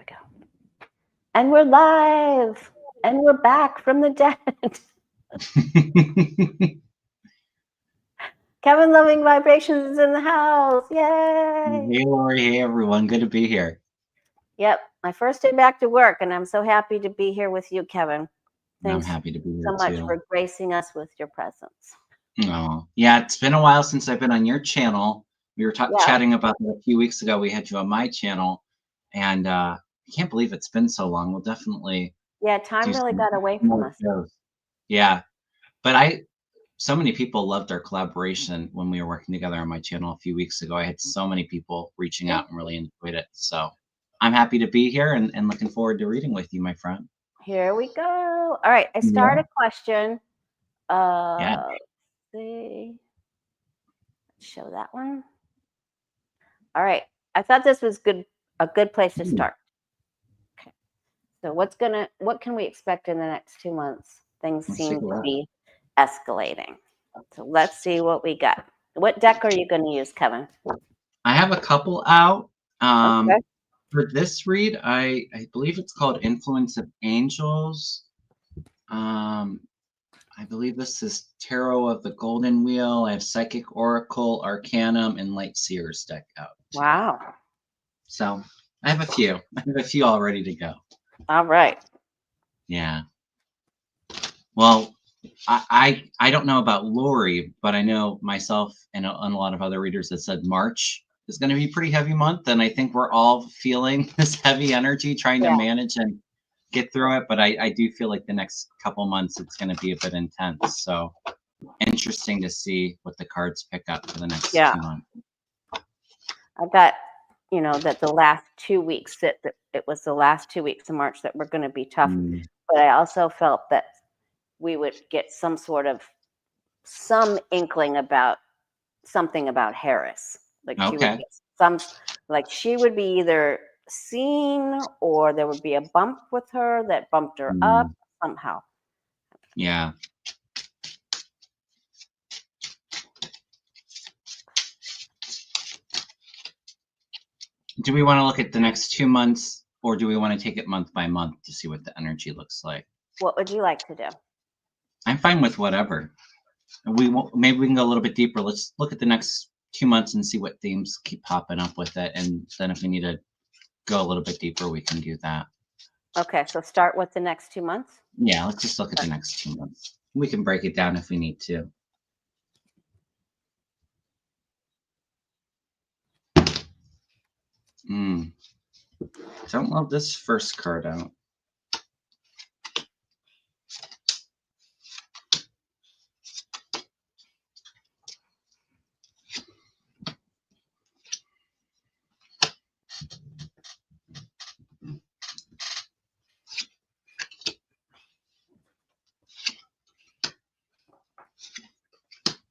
we go. And we're live. And we're back from the dead. Kevin Loving Vibrations is in the house. Yay. Hey, Lori. Hey, everyone. Good to be here. Yep. My first day back to work, and I'm so happy to be here with you, Kevin. Thanks I'm happy to be here so much too. for gracing us with your presence. Oh, yeah. It's been a while since I've been on your channel. We were chatting about it a few weeks ago. We had you on my channel, and I can't believe it's been so long. We'll definitely time really got away from us. Shows. Yeah, but so many people loved our collaboration when we were working together on my channel a few weeks ago. I had so many people reaching out and really enjoyed it. So I'm happy to be here and looking forward to reading with you, my friend. Here we go. All right, I start a question. Yeah. Let's see. Show that one. All right. I thought this was a good place to start. Okay. So what can we expect in the next 2 months? Things seem to be escalating. So let's see what we got. What deck are you going to use, Kevin? I have a couple out. Okay. For this read, I believe it's called Influence of Angels. I believe this is Tarot of the Golden Wheel. I have Psychic Oracle, Arcanum, and Light Seers deck out. Wow. So I have a few. I have a few all ready to go. All right. Yeah. Well, I don't know about Lori, but I know myself and a lot of other readers that said March is going to be a pretty heavy month, and I think we're all feeling this heavy energy, trying to manage and get through it. But I do feel like the next couple months it's going to be a bit intense. So interesting to see what the cards pick up for the next 2 months. I got, that the last 2 weeks that it was the last 2 weeks of March that were going to be tough. But I also felt that we would get some inkling about something about Harris. Like she would get she would be either seen or there would be a bump with her that bumped her up somehow. Yeah. Do we want to look at the next 2 months, or do we want to take it month by month to see what the energy looks like? What would you like to do? I'm fine with whatever. Maybe we can go a little bit deeper. Let's look at the next 2 months and see what themes keep popping up with it. And then if we need to go a little bit deeper, we can do that. Okay, so start with the next 2 months? Yeah, let's just look at the next 2 months. We can break it down if we need to. Don't love this first card out.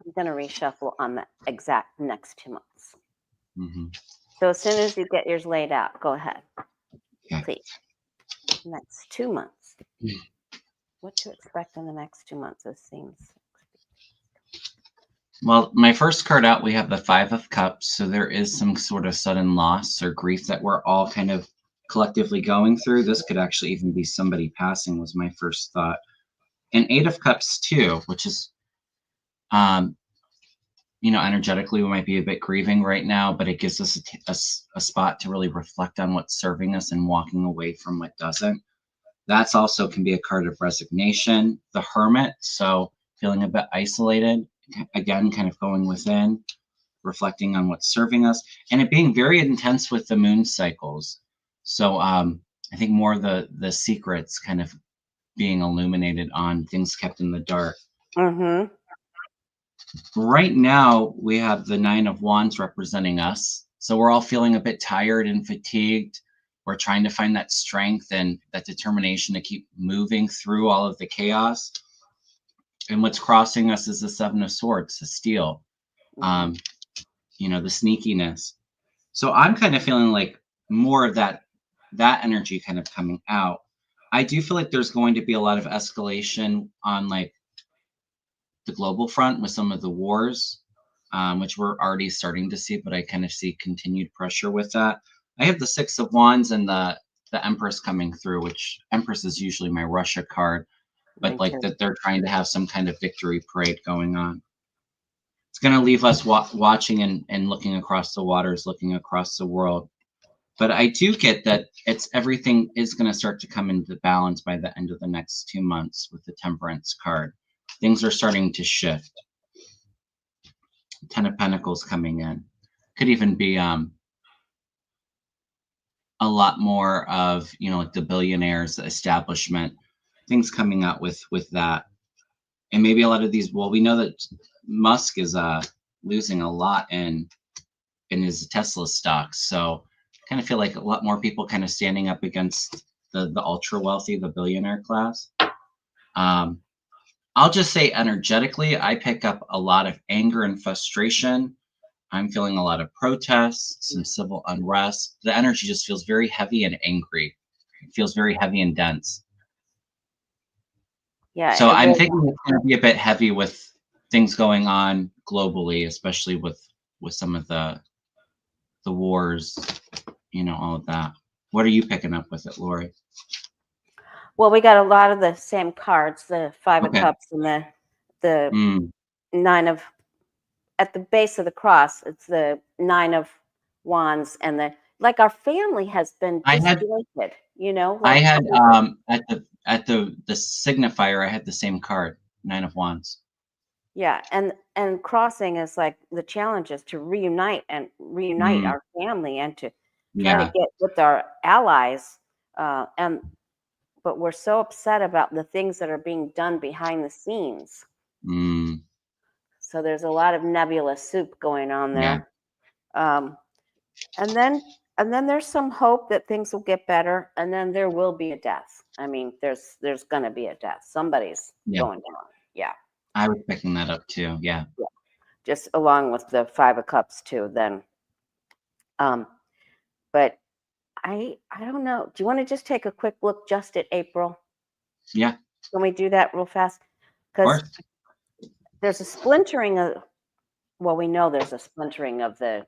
I'm going to reshuffle on the exact next 2 months. So as soon as you get yours laid out, go ahead. Please. Next 2 months. What to expect in the next 2 months? This seems. Well, my first card out, we have the Five of Cups. So there is some sort of sudden loss or grief that we're all kind of collectively going through. This could actually even be somebody passing, was my first thought. And Eight of Cups too, which is, energetically we might be a bit grieving right now, but it gives us a spot to really reflect on what's serving us and walking away from what doesn't. That's also can be a card of resignation. The Hermit, so feeling a bit isolated, again, kind of going within, reflecting on what's serving us, and it being very intense with the moon cycles. So I think more of the secrets kind of being illuminated on things kept in the dark. Right now, we have the Nine of Wands representing us. So we're all feeling a bit tired and fatigued. We're trying to find that strength and that determination to keep moving through all of the chaos. And what's crossing us is the Seven of Swords, the steel, the sneakiness. So I'm kind of feeling like more of that energy kind of coming out. I do feel like there's going to be a lot of escalation on like the global front with some of the wars, which we're already starting to see, but I kind of see continued pressure with that. I have the Six of Wands and the the Empress coming through, which Empress is usually my Russia card, but Me like too. that they're trying to have some kind of victory parade going on. It's going to leave us watching and looking across the waters, looking across the world. But I do get that everything is going to start to come into balance by the end of the next 2 months with the Temperance card. Things are starting to shift. Ten of Pentacles coming in. Could even be a lot more of, like the billionaires, the establishment, things coming out with that. And maybe a lot of these, well, we know that Musk is losing a lot in his Tesla stocks. So kind of feel like a lot more people kind of standing up against the ultra wealthy, the billionaire class. I'll just say energetically, I pick up a lot of anger and frustration. I'm feeling a lot of protests, some civil unrest. The energy just feels very heavy and angry. It feels very heavy and dense. Yeah, So it I'm will. thinking it's going to be a bit heavy with things going on globally, especially with some of the wars, all of that. What are you picking up with it, Lori? Well, we got a lot of the same cards, the Five of Okay. Cups and the Nine of, at the base of the cross, it's the Nine of Wands, and like our family has been I had disjointed, I like had at the signifier, I had the same card, Nine of Wands. yeah, and crossing is like the challenge is to reunite our family and to try to Yeah. get with our allies, and but we're so upset about the things that are being done behind the scenes. Mm, So there's a lot of nebulous soup going on yeah. there. Um, and then there's some hope that things will get better, and then there will be a death. I mean, there's going to be a death. Somebody's Yeah. going down. Yeah. I was picking that up too. Yeah. Yeah. Just along with the Five of Cups too. Then, but I don't know. Do you want to just take a quick look just at April? Yeah. Can we do that real fast? Of Because course. there's a splintering of. Well, we know there's a splintering of the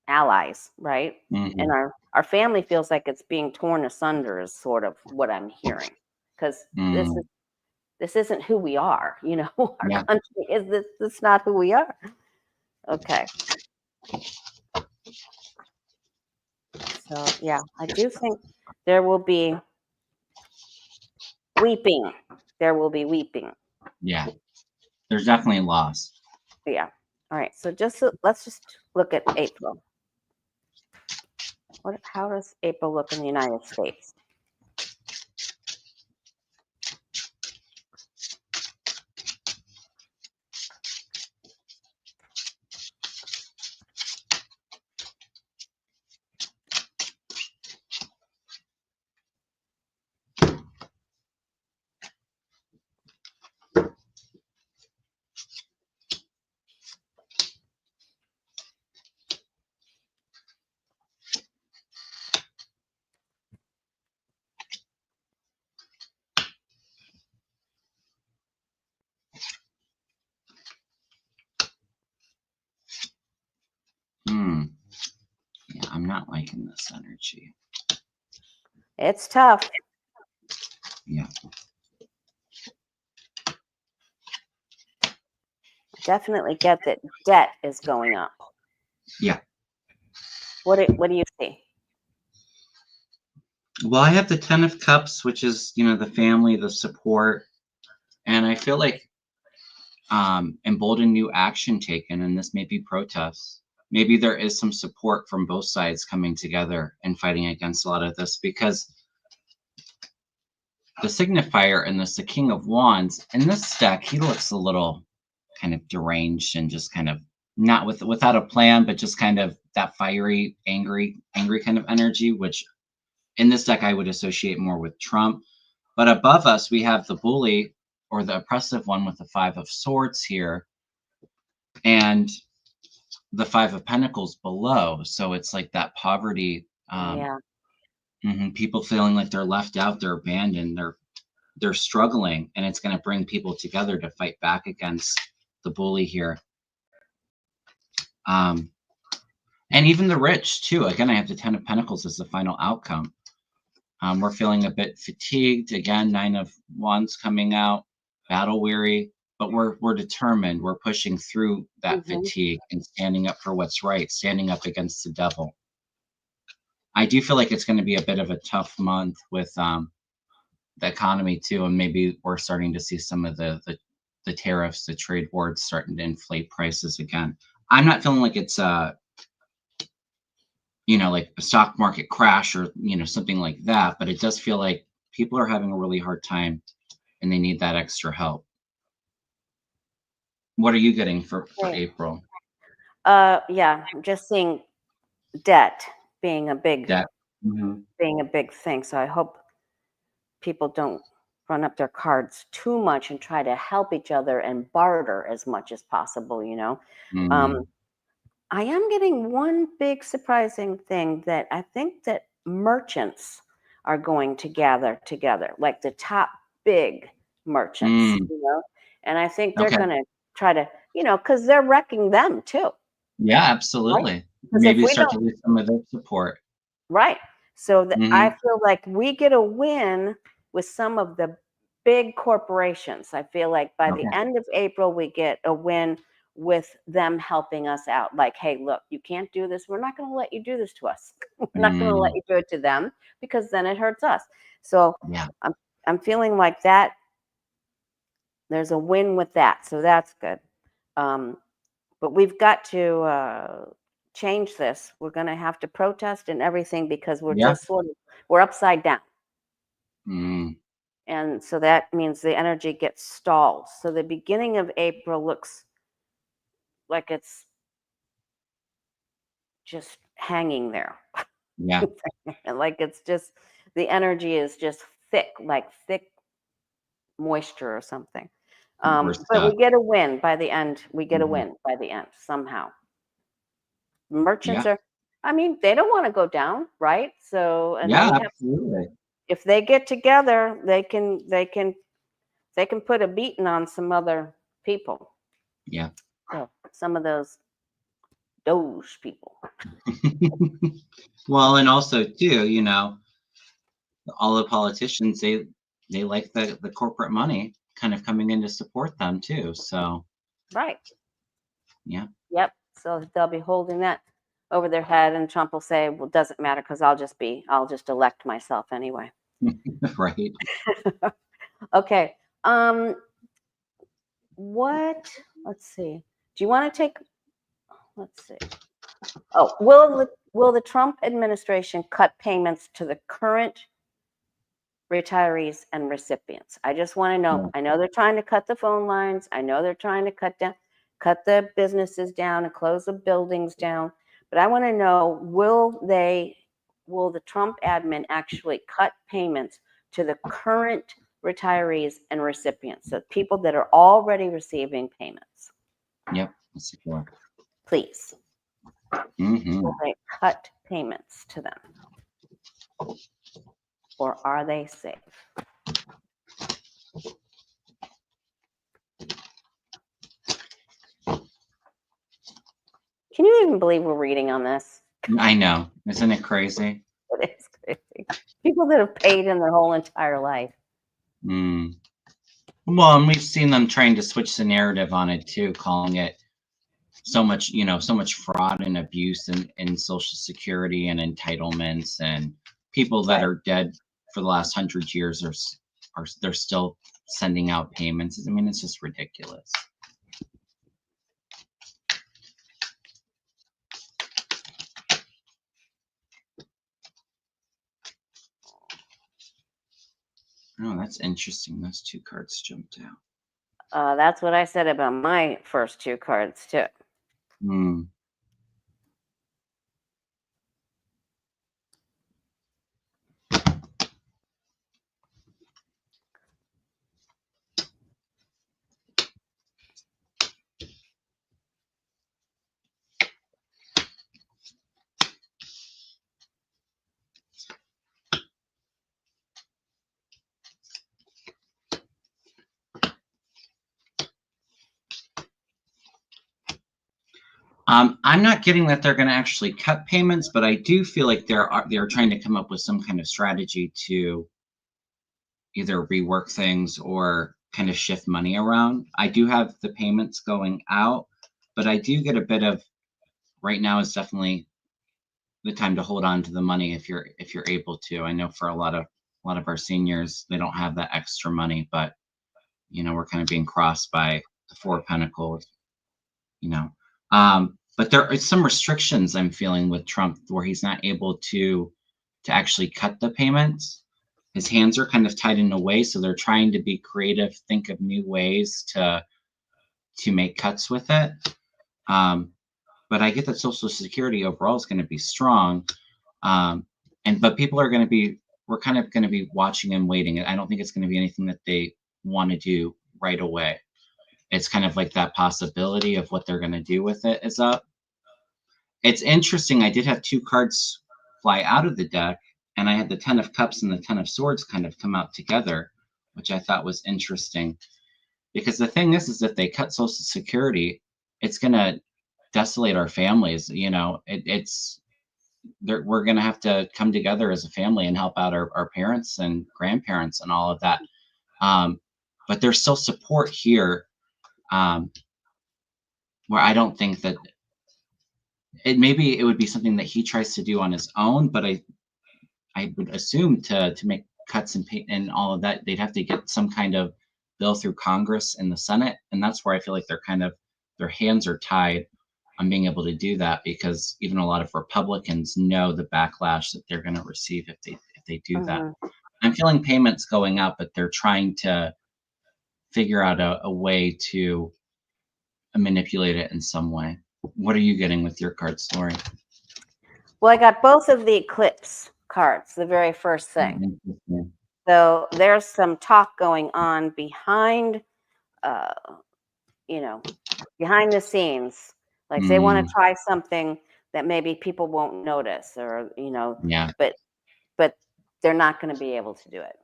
allies, right? And Mm-hmm. our family feels like it's being torn asunder is sort of what I'm hearing, because Mm, this isn't who we are. Our yeah. country is this not who we are. Okay, so yeah, I do think there will be weeping. There will be weeping. Yeah. There's definitely loss. Yeah. All right. So let's just look at April. How does April look in the United States? Yeah, I'm not liking this energy. It's tough. Yeah. Definitely get that debt is going up. Yeah. What do you see? Well, I have the Ten of Cups, which is, the family, the support. And I feel like emboldened new action taken, and this may be protests. Maybe there is some support from both sides coming together and fighting against a lot of this, because the signifier and the King of Wands in this deck, he looks a little kind of deranged and just kind of not without a plan, but just kind of that fiery, angry kind of energy, which in this deck I would associate more with Trump. But above us, we have the bully, or the oppressive one, with the Five of Swords here, and the Five of Pentacles below. So it's like that poverty. Yeah. People feeling like they're left out, they're abandoned, they're struggling, and it's going to bring people together to fight back against the bully here. And even the rich too. Again, I have the Ten of Pentacles as the final outcome. We're feeling a bit fatigued. Again, Nine of Wands coming out, battle weary, but we're determined. We're pushing through that fatigue and standing up for what's right, standing up against the devil. I do feel like it's going to be a bit of a tough month with the economy too, and maybe we're starting to see some of the tariffs, the trade wars starting to inflate prices again. I'm not feeling like it's like a stock market crash or something like that, but it does feel like people are having a really hard time and they need that extra help. What are you getting for April? Yeah, I'm just seeing debt being a big Debt. thing. So I hope people don't run up their cards too much and try to help each other and barter as much as possible. I am getting one big surprising thing that I think that merchants are going to gather together, like the top big merchants, and I think they're Okay. going to try to, because they're wrecking them too. Yeah, Right? absolutely. Because if Maybe we start don't, to lose some of their support. right. So I Mhm. feel like we get a win with some of the big corporations. I feel like by the Okay. end of April, we get a win with them helping us out. Like, hey, look, you can't do this. We're not going to let you do this to us. We're not going to let Mm, you do it to them because then it hurts us. So yeah. I'm feeling like that. There's a win with that. So that's good. But we've got to change this. We're going to have to protest and everything because we're Yeah. just we're upside down. Mm, And so that means the energy gets stalled. So the beginning of April looks like it's just hanging there. yeah. Like it's just the energy is just thick, like thick moisture or something. We're But we stuck. get a win by the end. We get a Mhm. win by the end somehow. Merchants Yeah. are, I mean, they don't want to go down, right? So, and Yeah, they have, absolutely. if they get together, they can put a beating on some other people. Yeah. So some of those people. Well, and also too, all the politicians, they like the corporate money kind of coming in to support them too. So Right. yeah. Yep. So they'll be holding that over their head, and Trump will say, "Well, it doesn't matter because I'll just elect myself anyway." Right. Okay. What? Let's see. Do you want to take? Let's see. Oh, will the Trump administration cut payments to the current retirees and recipients? I just want to know. Yeah. I know they're trying to cut the phone lines. I know they're trying to cut the businesses down and close the buildings down. But I want to know, will the Trump admin actually cut payments to the current retirees and recipients, so people that are already receiving payments? Yep. That's secure. Please, Mm-hmm. will they cut payments to them, or are they safe? Can you even believe we're reading on this? I know. Isn't it crazy? It is crazy. People that have paid in their whole entire life. Mm. Well, and we've seen them trying to switch the narrative on it too, calling it so much fraud and abuse in Social Security and entitlements, and people that Right. are dead for the last 100 years are they're still sending out payments. I mean, it's just ridiculous. Oh, that's interesting. Those two cards jumped out. That's what I said about my first two cards too. Hmm. I'm not getting that they're going to actually cut payments, but I do feel like they're trying to come up with some kind of strategy to either rework things or kind of shift money around. I do have the payments going out, but I do get a bit of right now is definitely the time to hold on to the money if you're able to. I know for a lot of our seniors, they don't have that extra money, but we're kind of being crossed by the Four of Pentacles, you know. But there is some restrictions I'm feeling with Trump where he's not able to actually cut the payments. His hands are kind of tied in a way, so they're trying to be creative, think of new ways to make cuts with it. But I get that Social Security overall is going to be strong, but people are going to be we're kind of going to be watching and waiting. I don't think it's going to be anything that they want to do right away. It's kind of like that possibility of what they're going to do with it is up. It's interesting. I did have two cards fly out of the deck, and I had the Ten of Cups and the Ten of Swords kind of come out together, which I thought was interesting. Because the thing is if they cut Social Security, it's going to desolate our families. We're going to have to come together as a family and help out our parents and grandparents and all of that. But there's still support here, where I don't think that maybe it would be something that he tries to do on his own, but I would assume to make cuts and all of that, they'd have to get some kind of bill through Congress and the Senate, and that's where I feel like their hands are tied on being able to do that, because even a lot of Republicans know the backlash that they're going to receive if they do that. I'm feeling payments going up, but they're trying to figure out a way to manipulate it in some way. What are you getting with your card story? Well, I got both of the eclipse cards, the very first thing. So there's some talk going on behind behind the scenes. Like they want to try something that maybe people won't notice, or but they're not going to be able to do it.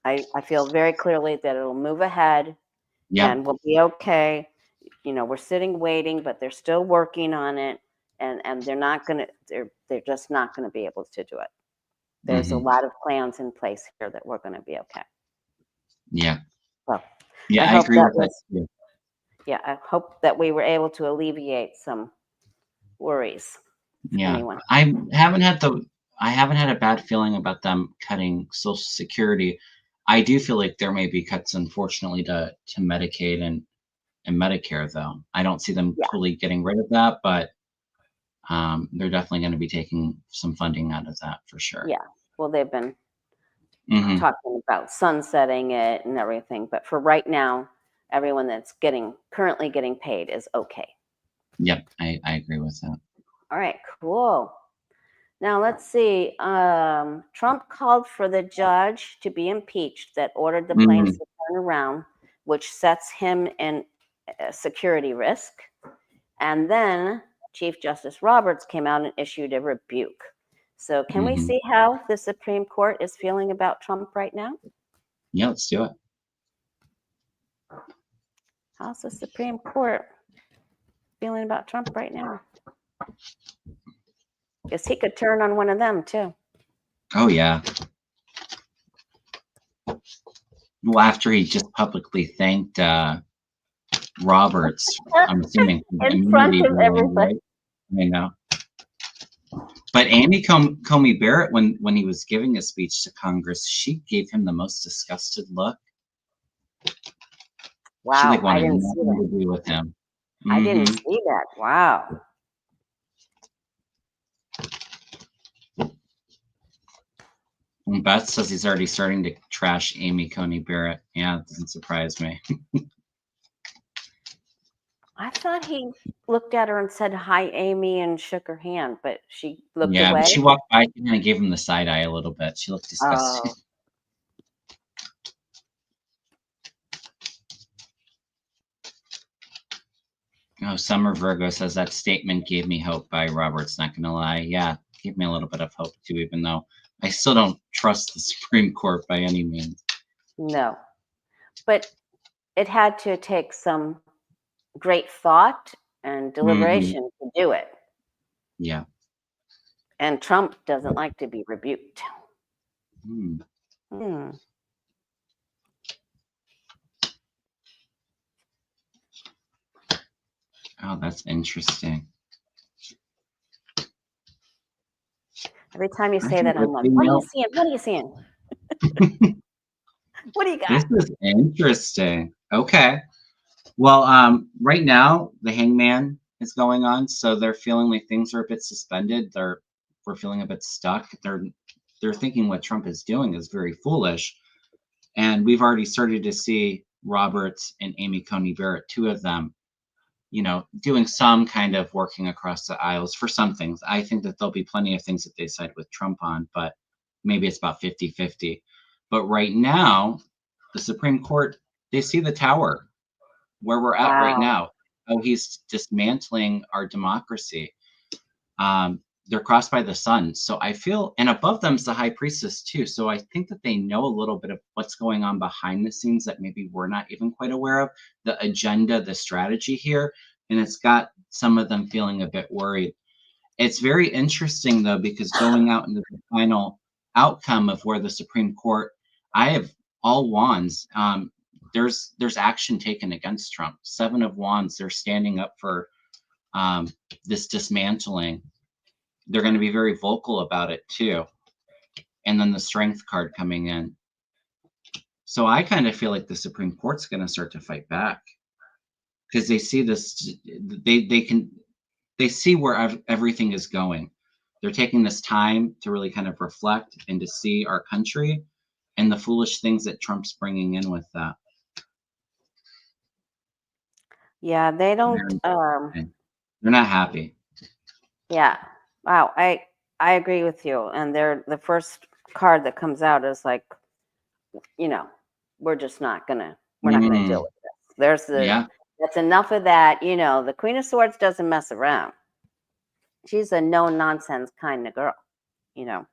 I feel very clearly that it'll move ahead and we'll be okay. We're sitting waiting, but they're still working on it, and they're just not going to be able to do it. There's a lot of plans in place here that we're going to be okay. So, I agree with that too. I hope that we were able to alleviate some worries. Anyone. I haven't had a bad feeling about them cutting Social Security. I do feel like there may be cuts, unfortunately, to Medicaid and Medicare, though. I don't see them totally getting rid of that, but they're definitely going to be taking some funding out of that for sure. Yeah. Well, they've been talking about sunsetting it and everything, but for right now, everyone that's currently getting paid is okay. Yep, I agree with that. All right, cool. Now let's see. Trump called for the judge to be impeached that ordered the planes to turn around, which sets him in security risk. And then Chief Justice Roberts came out and issued a rebuke. So can we see how the Supreme Court is feeling about Trump right now? Yeah, let's do it. How's the Supreme Court feeling about Trump right now? Because he could turn on one of them too. Oh, yeah. Well, after he just publicly thanked Roberts, I'm assuming in front of everybody. Right? I know. But Amy Coney Barrett, when he was giving a speech to Congress, she gave him the most disgusted look. Wow, she wanted nothing to do with him. I didn't see that. Wow. And Beth says he's already starting to trash Amy Coney Barrett. Yeah, it doesn't surprise me. I thought he looked at her and said, "Hi, Amy," and shook her hand, but she looked away. But she walked by and kind of gave him the side eye a little bit. She looked disgusted. Oh, Summer Virgo says that statement gave me hope by Roberts. Not gonna lie, yeah, gave me a little bit of hope too, even though I still don't trust the Supreme Court by any means. No, but it had to take some great thought and deliberation to do it. Yeah. And Trump doesn't like to be rebuked. Mm. Hmm. Oh, that's interesting. Every time you I say think that, that I'm like, they what are you know. seeing? What are you seeing? What do you got? This is interesting. Okay. Well, right now the hangman is going on, so they're feeling like things are a bit suspended. We're feeling a bit stuck. They're thinking what Trump is doing is very foolish, and we've already started to see Roberts and Amy Coney Barrett, two of them, doing some kind of working across the aisles for some things. I think that there'll be plenty of things that they side with Trump on, but maybe it's about 50-50. But right now, the Supreme Court, they see the tower where we're at right Wow. now. Oh, he's dismantling our democracy. They're crossed by the sun. So I feel, and above them is the high priestess too. So I think that they know a little bit of what's going on behind the scenes that maybe we're not even quite aware of, the agenda, the strategy here. And it's got some of them feeling a bit worried. It's very interesting though, because going out into the final outcome of where the Supreme Court, I have all wands. There's action taken against Trump. 7 of wands. They're standing up for this dismantling. They're going to be very vocal about it too. And then the strength card coming in. So I kind of feel like the Supreme Court's going to start to fight back because they see this. They see where everything is going. They're taking this time to really kind of reflect and to see our country and the foolish things that Trump's bringing in with that. Yeah, they don't. They're not happy. Yeah. Wow. I agree with you. And they're the first card that comes out is like, we're just not gonna deal with this. Yeah. That's enough of that. The Queen of Swords doesn't mess around. She's a no nonsense kind of girl, you know.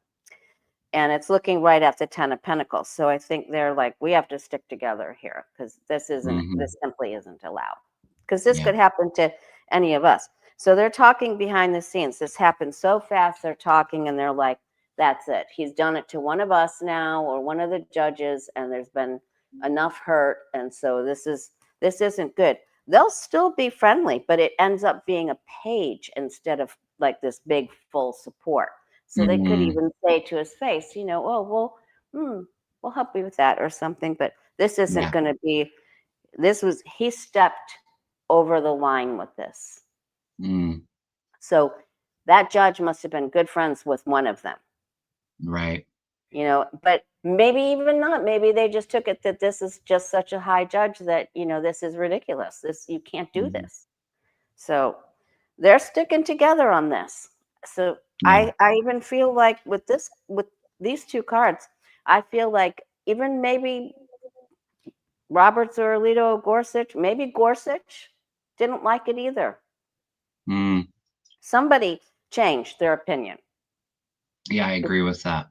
And it's looking right at the 10 of Pentacles. So I think they're like, we have to stick together here because this simply isn't allowed. Because this could happen to any of us. So they're talking behind the scenes. This happened so fast. They're talking and they're like, that's it. He's done it to one of us now or one of the judges, and there's been enough hurt. And so this isn't good. They'll still be friendly, but it ends up being a page instead of like this big full support. So they could even say to his face, oh, we'll help you with that or something. But this isn't going to be. He stepped over the line with this. So that judge must have been good friends with one of them. Right. But maybe even not. Maybe they just took it that this is just such a high judge that, this is ridiculous. You can't do this. So they're sticking together on this. So I even feel like with these two cards, I feel like even maybe Roberts or Alito Gorsuch, maybe Gorsuch didn't like it either. Somebody changed their opinion. Yeah, I agree with that.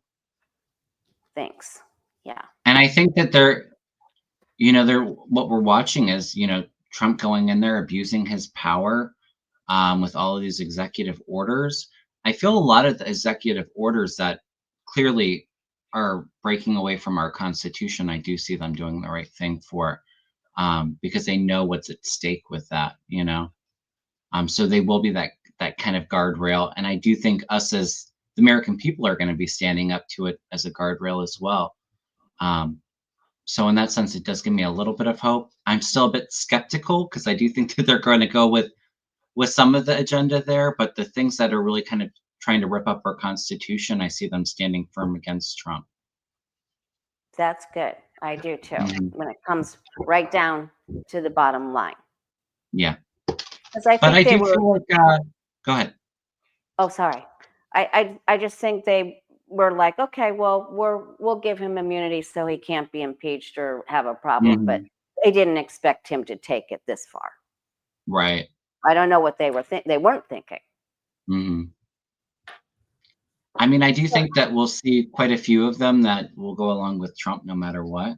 Thanks. Yeah. And I think that what we're watching is, Trump going in there, abusing his power with all of these executive orders. I feel a lot of the executive orders that clearly are breaking away from our Constitution. I do see them doing the right thing for, because they know what's at stake with that, so they will be that kind of guardrail. And I do think us as the American people are going to be standing up to it as a guardrail as well. So in that sense, it does give me a little bit of hope. I'm still a bit skeptical because I do think that they're going to go with some of the agenda there, but the things that are really kind of trying to rip up our Constitution, I see them standing firm against Trump. That's good. I do too. When it comes right down to the bottom line. Yeah. Because I think feel like, go ahead. Oh, sorry. I just think they were like, okay, well, we'll give him immunity so he can't be impeached or have a problem. But they didn't expect him to take it this far. Right. I don't know what they weren't thinking. I mean, I do think that we'll see quite a few of them that will go along with Trump no matter what.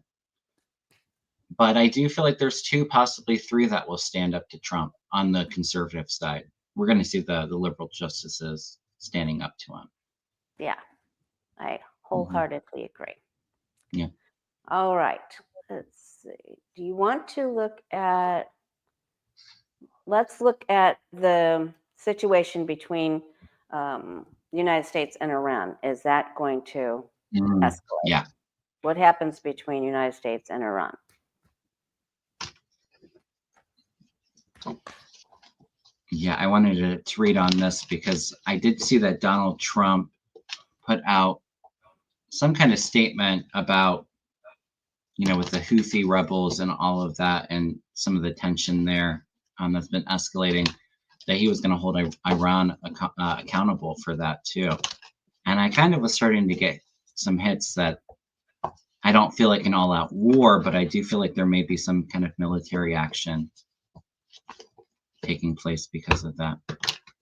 But I do feel like there's 2, possibly 3 that will stand up to Trump on the conservative side. We're going to see the liberal justices standing up to him. Yeah, I wholeheartedly agree. Yeah. All right. Let's see. Do you want to look at? Let's look at the situation between the United States and Iran. Is that going to escalate? Yeah. What happens between United States and Iran? Yeah, I wanted to read on this because I did see that Donald Trump put out some kind of statement about, with the Houthi rebels and all of that and some of the tension there that's been escalating, that he was going to hold Iran accountable for that too. And I kind of was starting to get some hits that I don't feel like an all-out war, but I do feel like there may be some kind of military action taking place because of that.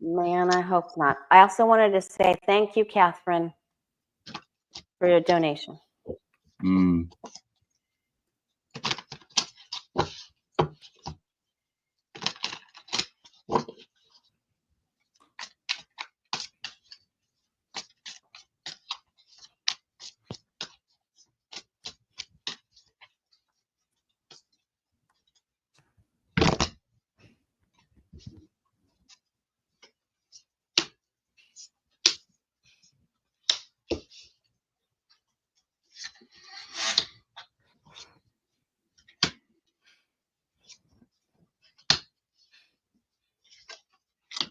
Man, I hope not. I also wanted to say thank you, Catherine, for your donation.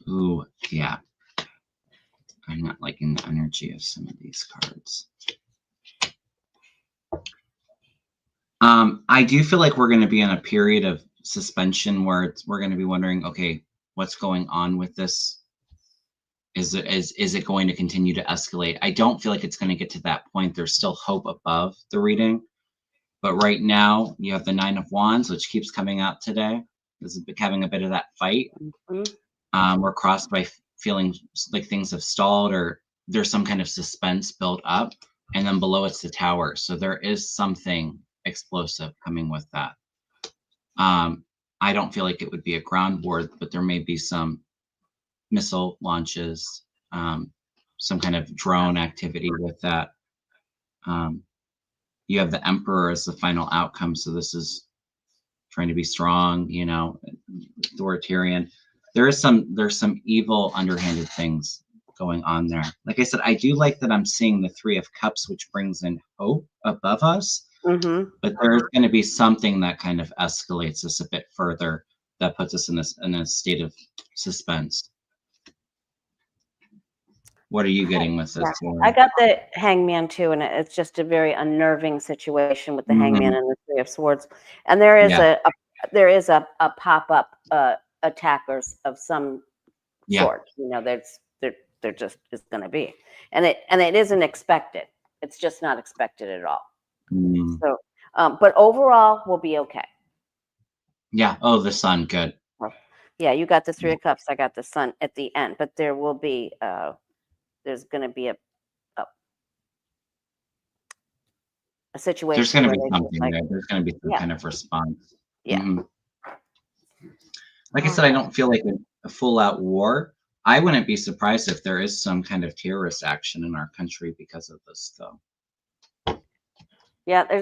Ooh, yeah. I'm not liking the energy of some of these cards. I do feel like we're going to be in a period of suspension where we're going to be wondering, okay, what's going on with this? Is it going to continue to escalate? I don't feel like it's going to get to that point. There's still hope above the reading. But right now, you have the 9 of Wands, which keeps coming out today. This is having a bit of that fight. We're crossed by feeling like things have stalled or there's some kind of suspense built up. And then below it's the Tower. So there is something explosive coming with that. I don't feel like it would be a ground war, but there may be some missile launches, some kind of drone activity with that. You have the Emperor as the final outcome. So this is trying to be strong, authoritarian. There's some evil underhanded things going on there. Like I said, I do like that I'm seeing the 3 of Cups, which brings in hope above us. But there's going to be something that kind of escalates this a bit further that puts us in a state of suspense. What are you getting with this? I got the Hangman too, and it's just a very unnerving situation with the Hangman and the 3 of Swords. And there is a pop-up attackers of some sort. There just is going to be, and it isn't expected. It's just not expected at all. So, but overall, we'll be okay. Yeah. Oh, the Sun. Good. Yeah, you got the 3 of Cups. I got the Sun at the end, but there will be. There's going to be a situation. There's going to be something there. There's going to be some kind of response. Yeah. Like I said, I don't feel like a full-out war. I wouldn't be surprised if there is some kind of terrorist action in our country because of this, though. Yeah,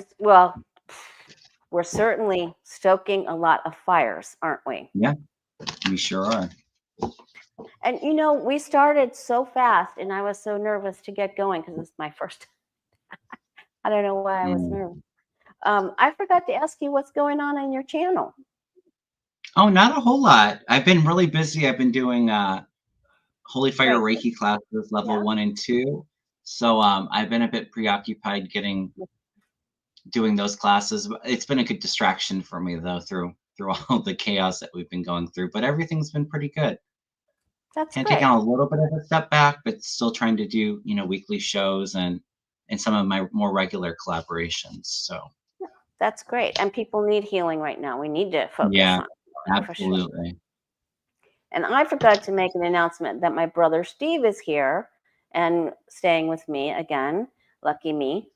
we're certainly stoking a lot of fires, aren't we? Yeah, we sure are. And we started so fast, and I was so nervous to get going because it's my first. I don't know why I was nervous. I forgot to ask you what's going on in your channel. Oh, not a whole lot. I've been really busy. I've been doing Holy Fire Reiki classes, level 1 and 2. So I've been a bit preoccupied doing those classes. It's been a good distraction for me, though, through all the chaos that we've been going through. But everything's been pretty good. That's and great. taking a little bit of a step back, but still trying to do weekly shows and some of my more regular collaborations. So that's great. And people need healing right now. We need to focus on it. Absolutely. Sure. And I forgot to make an announcement that my brother Steve is here and staying with me again. Lucky me.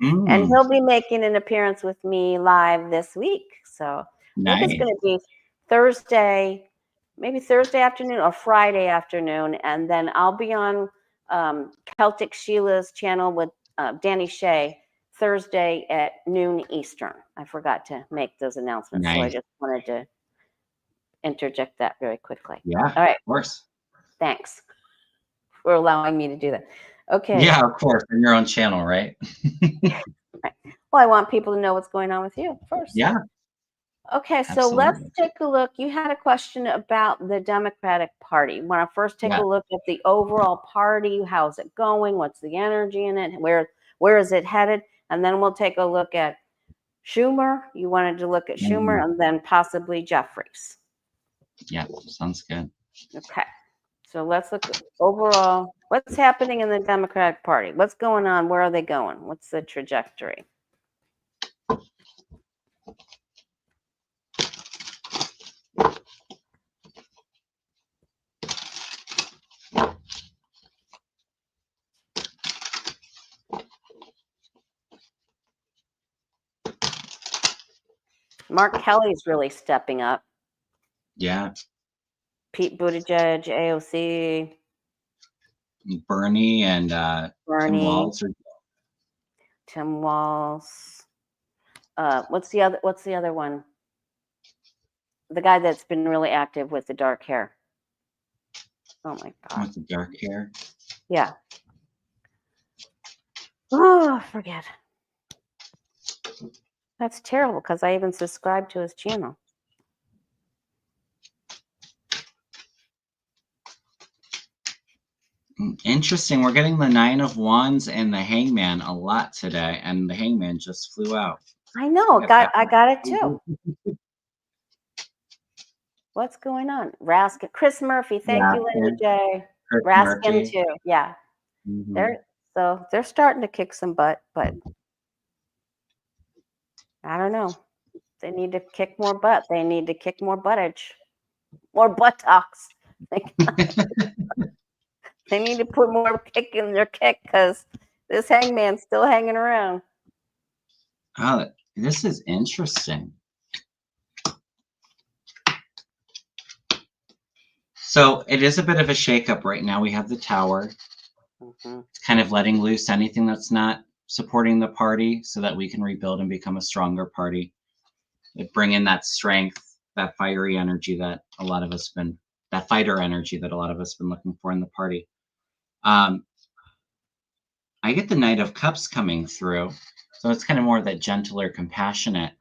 And Mm, he'll be making an appearance with me live this week. So I think it's nice. going to be Thursday, maybe Thursday afternoon or Friday afternoon. And then I'll be on Celtic Sheila's channel with Danny Shea Thursday at noon Eastern. I forgot to make those announcements. So I Nice. just wanted to interject that very quickly. Yeah, All right. of course. Thanks for allowing me to do that. Okay. Yeah, of course. On your own channel, right? Right. Well, I want people to know what's going on with you first. Yeah, Okay, so let's absolutely. take a look. You had a question about the Democratic Party. You want to first take Yeah. a look at the overall party. How's it going? What's the energy in it? Where is it headed? And then we'll take a look at Schumer. You wanted to look at Schumer and then possibly Jeffries. Yeah, sounds good. Okay. So let's look at overall. What's happening in the Democratic Party? What's going on? Where are they going? What's the trajectory? Mark Kelly's really stepping up. Yeah. Pete Buttigieg, AOC, Bernie and Tim Bernie, Walz are Tim Walz. What's the other one? The guy that's been really active with the dark hair. Oh my God. with the dark hair. Yeah. Oh, forget. That's terrible because I even subscribed to his channel. Interesting. We're getting the 9 of Wands and the Hangman a lot today, and the Hangman just flew out. I know. I got it too. What's going on? Raskin, Chris Murphy. Thank you, Linda J. Chris Raskin Murphy. too. Yeah. They're starting to kick some butt, but I don't know. They need to kick more butt. They need to kick more buttage, more buttocks. They need to put more kick in their kick because this hangman's still hanging around. Oh, this is interesting. So it is a bit of a shakeup right now. We have the Tower. It's kind of letting loose anything that's not supporting the party so that we can rebuild and become a stronger party. It bring in that strength, that fiery energy that a lot of us been, that fighter energy that a lot of us been looking for in the party. I get the Knight of Cups coming through. So it's kind of more of that gentler, compassionate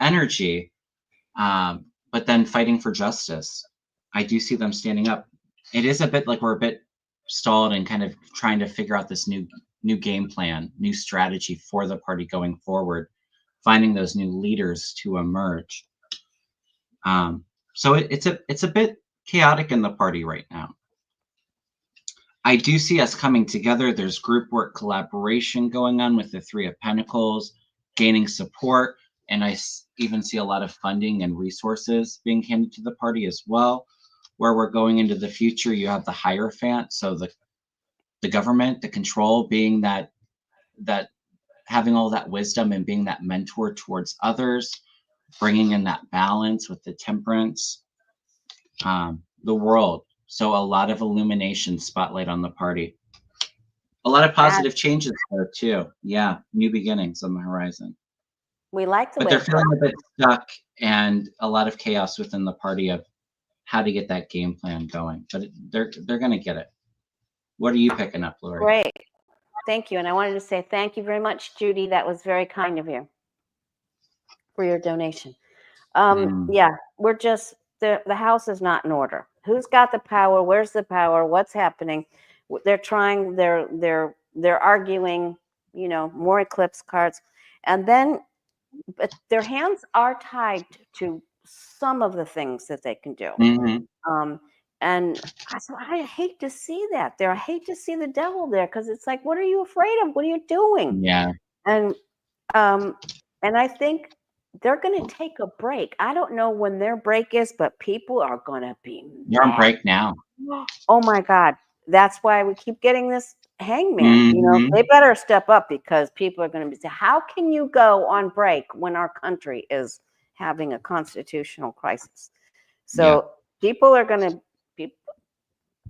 energy, but then fighting for justice. I do see them standing up. It is a bit like we're a bit stalled and kind of trying to figure out this new game plan, new strategy for the party going forward, finding those new leaders to emerge. So it's a bit chaotic in the party right now. I do see us coming together. There's group work collaboration going on with the Three of Pentacles, gaining support, and I even see a lot of funding and resources being handed to the party as well. Where we're going into the future, you have the Hierophant, so the government, the control, being that having all that wisdom and being that mentor towards others, bringing in that balance with the Temperance, the World. So a lot of illumination, spotlight on the party. A lot of positive changes there too. Yeah, new beginnings on the horizon. We like the But way they're feeling a bit stuck and a lot of chaos within the party of how to get that game plan going. But they're going to get it. What are you picking up, Lori? Great. Thank you. And I wanted to say thank you very much, Judy. That was very kind of you for your donation. Yeah, we're just, the house is not in order. Who's got the power? Where's the power? What's happening? They're trying, they're arguing, more eclipse cards. And then, but their hands are tied to some of the things that they can do. And I hate to see that there. I hate to see the devil there because it's like, what are you afraid of? What are you doing? Yeah. And I think they're going to take a break. I don't know when their break is, but people are going to be You're on mad. break now. Oh my God. That's why we keep getting this hangman. They better step up, because people are going to be saying, how can you go on break when our country is having a constitutional crisis? So people are going to be,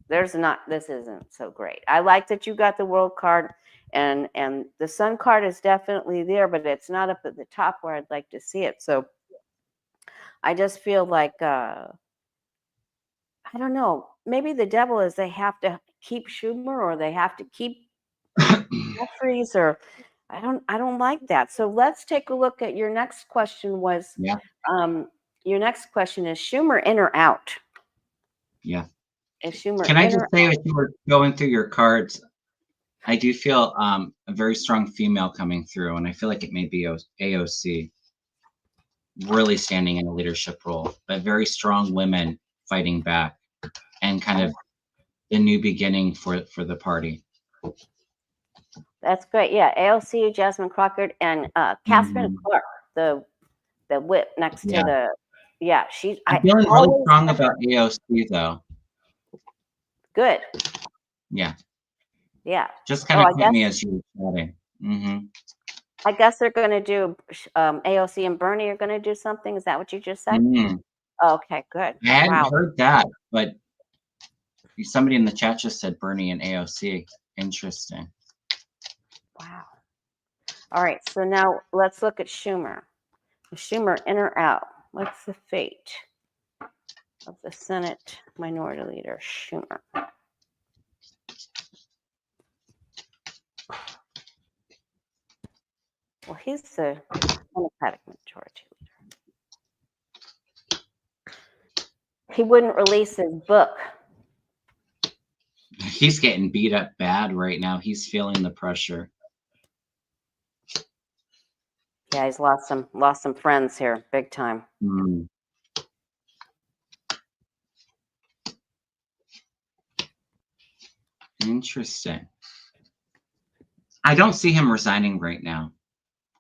this isn't so great. I like that you got the world card, and the sun card is definitely there, but it's not up at the top where I'd like to see it. So I just feel like, I don't know, maybe the devil is they have to keep Schumer, or they have to keep Jeffries, or I don't like that. So let's take a look at your next question was, your next question is Schumer in or out? Yeah. Is Schumer Can I just say, as you were going through your cards, I do feel a very strong female coming through, and I feel like it may be AOC really standing in a leadership role, but very strong women fighting back, and kind of the new beginning for the party. That's great. Yeah, AOC, Jasmine Crockett, and Catherine Clark, the whip next to the. Yeah, I'm feeling really strong about AOC though. Good. Yeah. Yeah. Just kind of hit me as you were chatting. I guess they're going to do AOC and Bernie are going to do something. Is that what you just said? Okay, good. I hadn't heard that, but somebody in the chat just said Bernie and AOC. Interesting. Wow. All right, so now let's look at Schumer. Is Schumer in or out? What's the fate of the Senate Minority Leader, Schumer? Well, he's the Democratic Majority Leader. He wouldn't release his book. He's getting beat up bad right now. He's feeling the pressure. Yeah, he's lost some friends here, big time. Interesting. I don't see him resigning right now,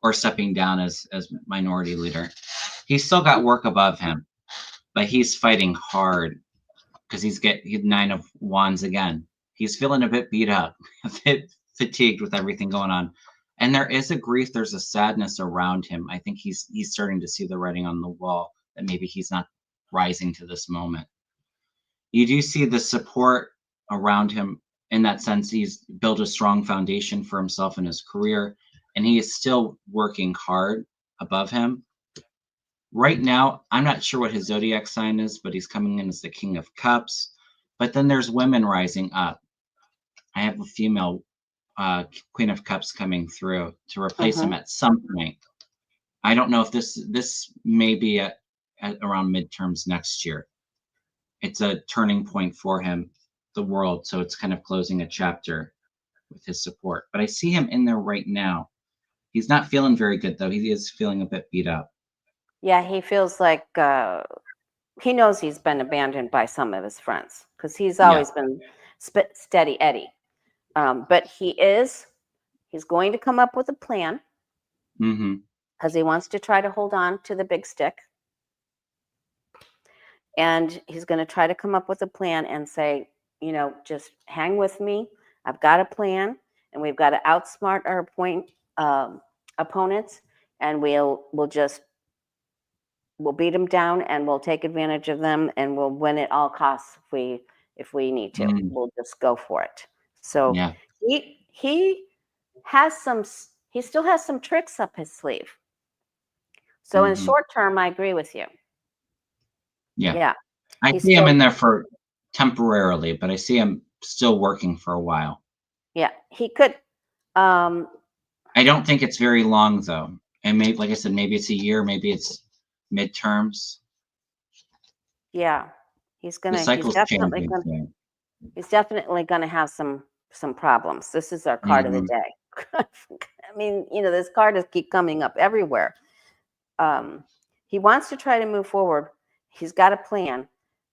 or stepping down as minority leader. He's still got work above him, but he's fighting hard because he's 9 of Wands again. He's feeling a bit beat up, a bit fatigued with everything going on. And there is a grief, there's a sadness around him. I think he's starting to see the writing on the wall that maybe he's not rising to this moment. You do see the support around him in that sense. He's built a strong foundation for himself in his career, and he is still working hard above him. Right now, I'm not sure what his zodiac sign is, but he's coming in as the King of Cups. But then there's women rising up. I have a female Queen of Cups coming through to replace him at some point. I don't know if this may be at around midterms next year. It's a turning point for him, the world. So it's kind of closing a chapter with his support. But I see him in there right now. He's not feeling very good, though. He is feeling a bit beat up. Yeah, he feels like he knows he's been abandoned by some of his friends, because he's always been steady Eddie. But he's going to come up with a plan, because he wants to try to hold on to the big stick. And he's going to try to come up with a plan and say, just hang with me. I've got a plan, and we've got to outsmart our opponents, and we'll beat them down, and we'll take advantage of them, and we'll win at all costs if we need to. We'll just go for it. So he still has some tricks up his sleeve. So in short term, I agree with you. Yeah. I see him in there for temporarily, but I see him still working for a while. Yeah, he could. I don't think it's very long, though. And maybe, like I said, maybe it's a year, maybe it's midterms. Yeah, he's definitely gonna have some problems. This is our card of the day. I mean, this card is keep coming up everywhere. He wants to try to move forward. He's got a plan,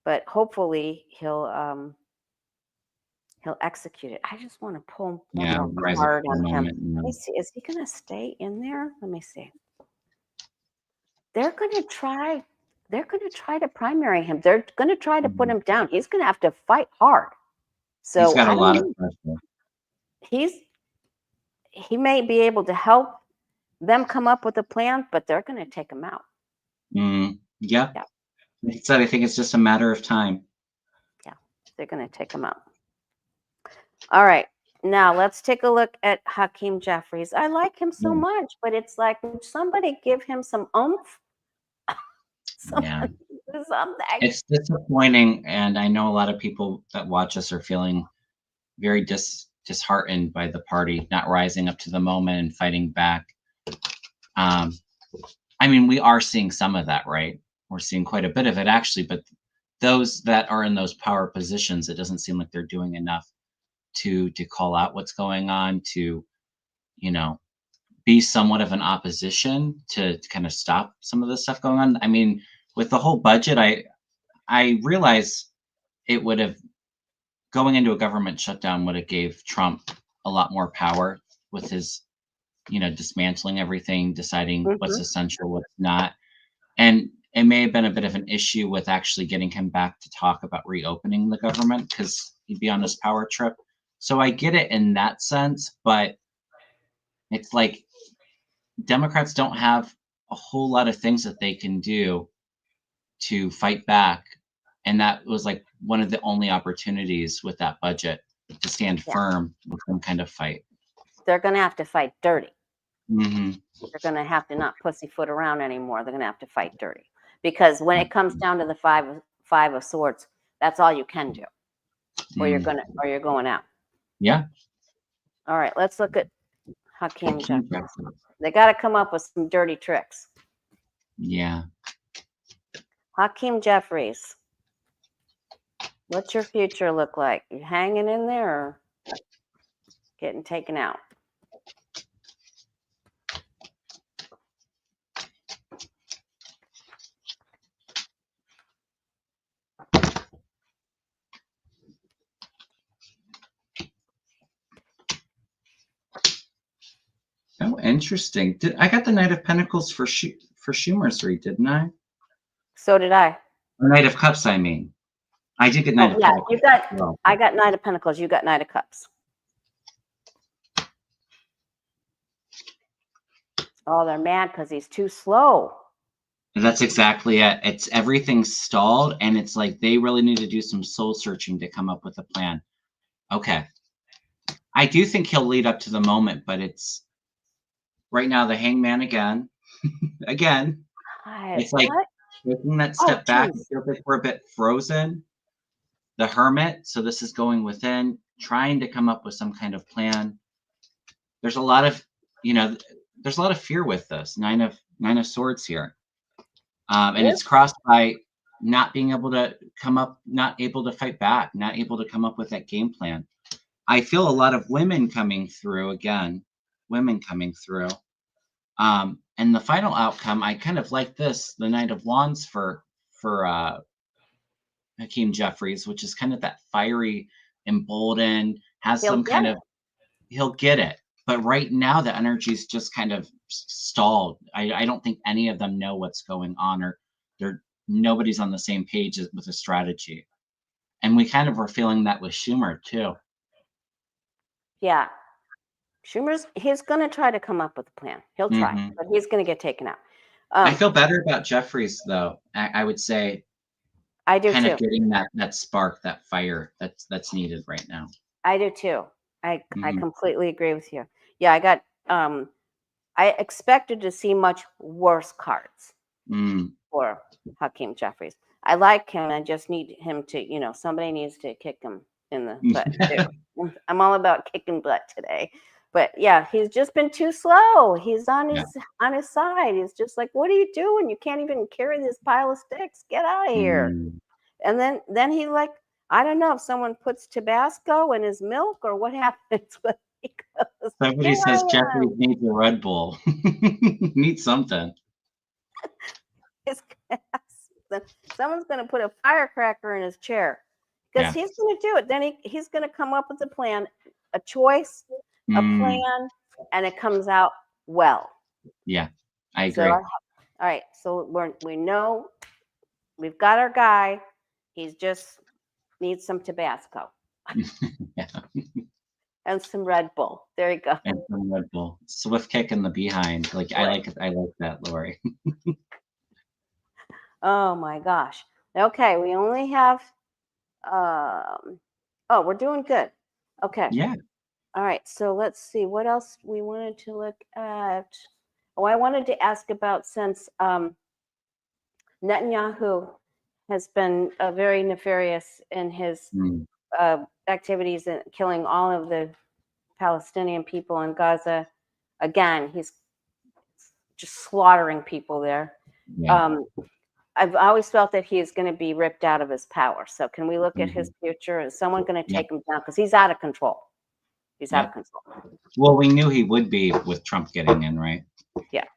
but hopefully he'll execute it. I just want to pull one more card on him. Let me see. Is he going to stay in there? Let me see. They're going to try to primary him. They're going to try to put him down. He's going to have to fight hard. So he's got a lot of pressure. he may be able to help them come up with a plan, but they're going to take him out. Yeah. Yeah. Like I said, I think it's just a matter of time. Yeah, they're going to take him out. All right. Now let's take a look at Hakeem Jeffries. I like him so much, but it's like, would somebody give him some oomph? Yeah. Do something. It's disappointing, and I know a lot of people that watch us are feeling very disheartened by the party not rising up to the moment and fighting back. I mean, we are seeing some of that, right? We're seeing quite a bit of it, actually, but those that are in those power positions, it doesn't seem like they're doing enough to call out what's going on, to, you know, be somewhat of an opposition to kind of stop some of the stuff going on. I mean, with the whole budget, I realize it would have, going into a government shutdown would have gave Trump a lot more power with his, dismantling everything, deciding what's essential, what's not. And it may have been a bit of an issue with actually getting him back to talk about reopening the government because he'd be on this power trip. So I get it in that sense, but it's like Democrats don't have a whole lot of things that they can do to fight back. And that was like one of the only opportunities with that budget to stand firm with some kind of fight. They're going to have to fight dirty. Mm-hmm. They're going to have to not pussyfoot around anymore. They're going to have to fight dirty, because when it comes down to the five of swords, that's all you can do, or you're going out. Yeah. All right, let's look at Hakeem Jeffries. They got to come up with some dirty tricks. Yeah. Hakeem Jeffries, what's your future look like? You hanging in there or getting taken out? Oh, interesting. I got the Knight of Pentacles for Schumer's read, didn't I? So did I. Or Knight of Cups, I mean. I did get Knight of Pentacles. I got Knight of Pentacles. You got Knight of Cups. Oh, they're mad because he's too slow. That's exactly it. It's everything stalled, and it's like they really need to do some soul searching to come up with a plan. Okay. I do think he'll lead up to the moment, but it's right now the Hangman again. Again. It's like taking that step back. It feels like we're a bit frozen. The Hermit. So this is going within, trying to come up with some kind of plan. There's a lot of, there's a lot of fear with this Nine of Swords here. And it's crossed by not being able to come up, not able to fight back, not able to come up with that game plan. I feel a lot of women coming through again, and the final outcome, I kind of like this, the Knight of Wands for Hakeem Jeffries, which is kind of that fiery, emboldened, has some kind of, he'll get it. But right now the energy's just kind of stalled. I don't think any of them know what's going on, or nobody's on the same page with a strategy. And we kind of were feeling that with Schumer too. Yeah. He's going to try to come up with a plan. He'll try, but he's going to get taken out. I feel better about Jeffries, though. I would say I do kind too. of getting that spark, that fire that's needed right now. I do too. I completely agree with you. Yeah, I got I expected to see much worse cards for Hakeem Jeffries. I like him. I just need him to, somebody needs to kick him in the butt too. I'm all about kicking butt today. But yeah, he's just been too slow. He's on his side. He's just like, what are you doing? You can't even carry this pile of sticks. Get out of here. And then he like, I don't know if someone puts Tabasco in his milk or what happens when he goes. Somebody says Jeffries needs a Red Bull. Needs something. Someone's going to put a firecracker in his chair because he's going to do it. Then he's going to come up with a plan, a choice, a plan, and it comes out well. Yeah, I agree. All right, so we know we've got our guy. He's just needs some Tabasco. And some Red Bull. There you go. And some Red Bull. Swift kick in the behind. Like I like it. I like that, Lori. Oh my gosh. Okay, we only have oh, we're doing good. Okay. Yeah. All right. So let's see what else we wanted to look at. Oh, I wanted to ask about since Netanyahu has been very nefarious in his Mm. activities and killing all of the Palestinian people in Gaza. Again, he's just slaughtering people there. Yeah. I've always felt that he is going to be ripped out of his power. So can we look at Mhm. his future? Is someone going to Yep. take him down? Because he's out of control. He's out of Yep. control. Well, we knew he would be with Trump getting in, right? Yeah.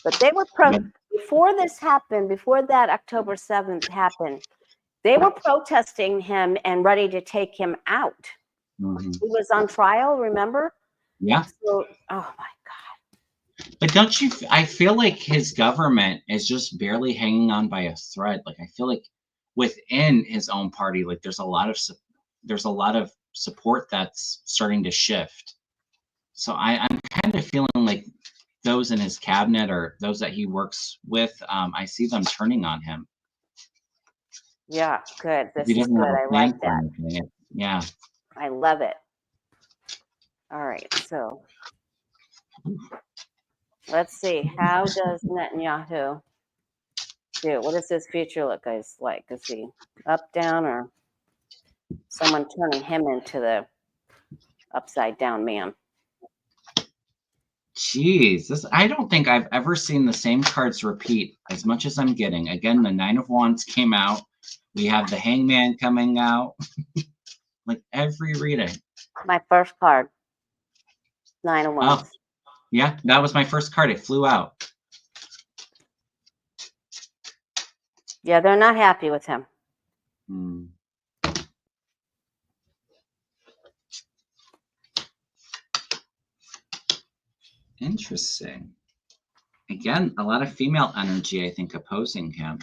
But they were But before this happened, before that October 7th happened, they were protesting him and ready to take him out. mhm. He was on trial, remember? Yeah. So, oh my God. But don't you? I feel like his government is just barely hanging on by a thread. Like I feel like within his own party, like there's a lot of support that's starting to shift. So I'm kind of feeling like those in his cabinet or those that he works with, I see them turning on him. Yeah, good. He This is doesn't good. have a I plan like for that. anything. Yeah. I love it. All right, so let's see. How does Netanyahu do? What does his future look like? Is he up, down, or someone turning him into the upside down man? Jeez, I don't think I've ever seen the same cards repeat as much as I'm getting. Again, the Nine of Wands came out. We have the Hangman coming out. Like every reading. My first card, 9 of Oh, Wands. yeah, that was my first card. It flew out. Yeah, they're not happy with him. Hmm. Interesting. Again, a lot of female energy, I think, opposing him.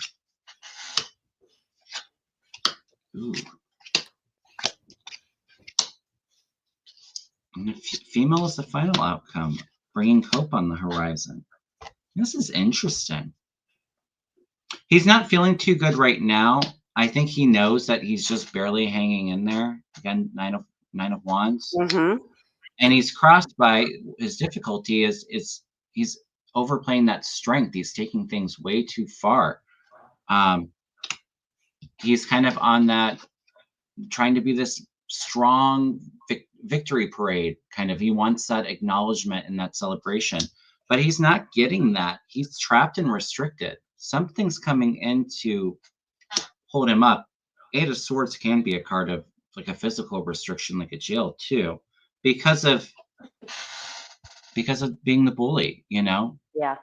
Ooh. And the female is the final outcome, bringing hope on the horizon. This is interesting. He's not feeling too good right now. I think he knows that he's just barely hanging in there. Again, Nine of Wands. Mm-hmm. And he's crossed by his difficulty is he's overplaying that strength. He's taking things way too far. He's kind of on that trying to be this strong victory parade kind of. He wants that acknowledgement and that celebration, but he's not getting that. He's trapped and restricted. Something's coming in to hold him up. Eight of Swords can be a card of like a physical restriction, like a jail too, because of being the bully, Yeah.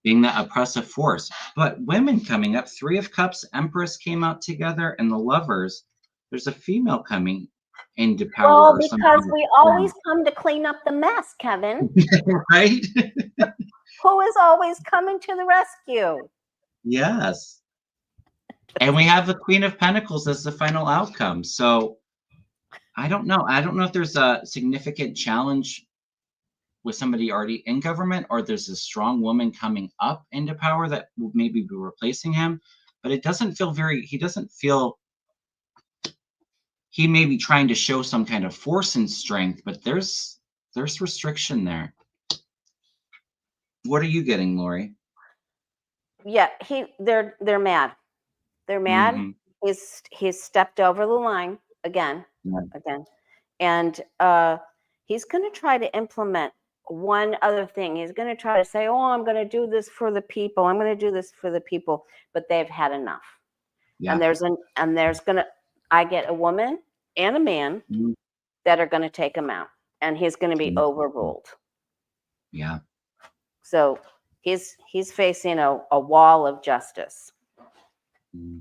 being that oppressive force. But women coming up, Three of Cups, Empress came out together, and the Lovers. There's a female coming into power. Well, Or because we always come to clean up the mess, Kevin. Right? Who is always coming to the rescue? Yes. And we have the Queen of Pentacles as the final outcome. So I don't know. I don't know if there's a significant challenge with somebody already in government, or there's a strong woman coming up into power that will maybe be replacing him. But it doesn't feel he doesn't feel, he may be trying to show some kind of force and strength, but there's restriction there. What are you getting, Lori? Yeah, they're mad. They're mad. Mm-hmm. He's stepped over the line again, and he's going to try to implement one other thing. He's going to try to say, "Oh, I'm going to do this for the people. I'm going to do this for the people," but they've had enough. Yeah. And there's going to, I get a woman and a man Mm-hmm. that are going to take him out, and he's going to be overruled. Yeah. So he's facing a wall of justice. Mm-hmm.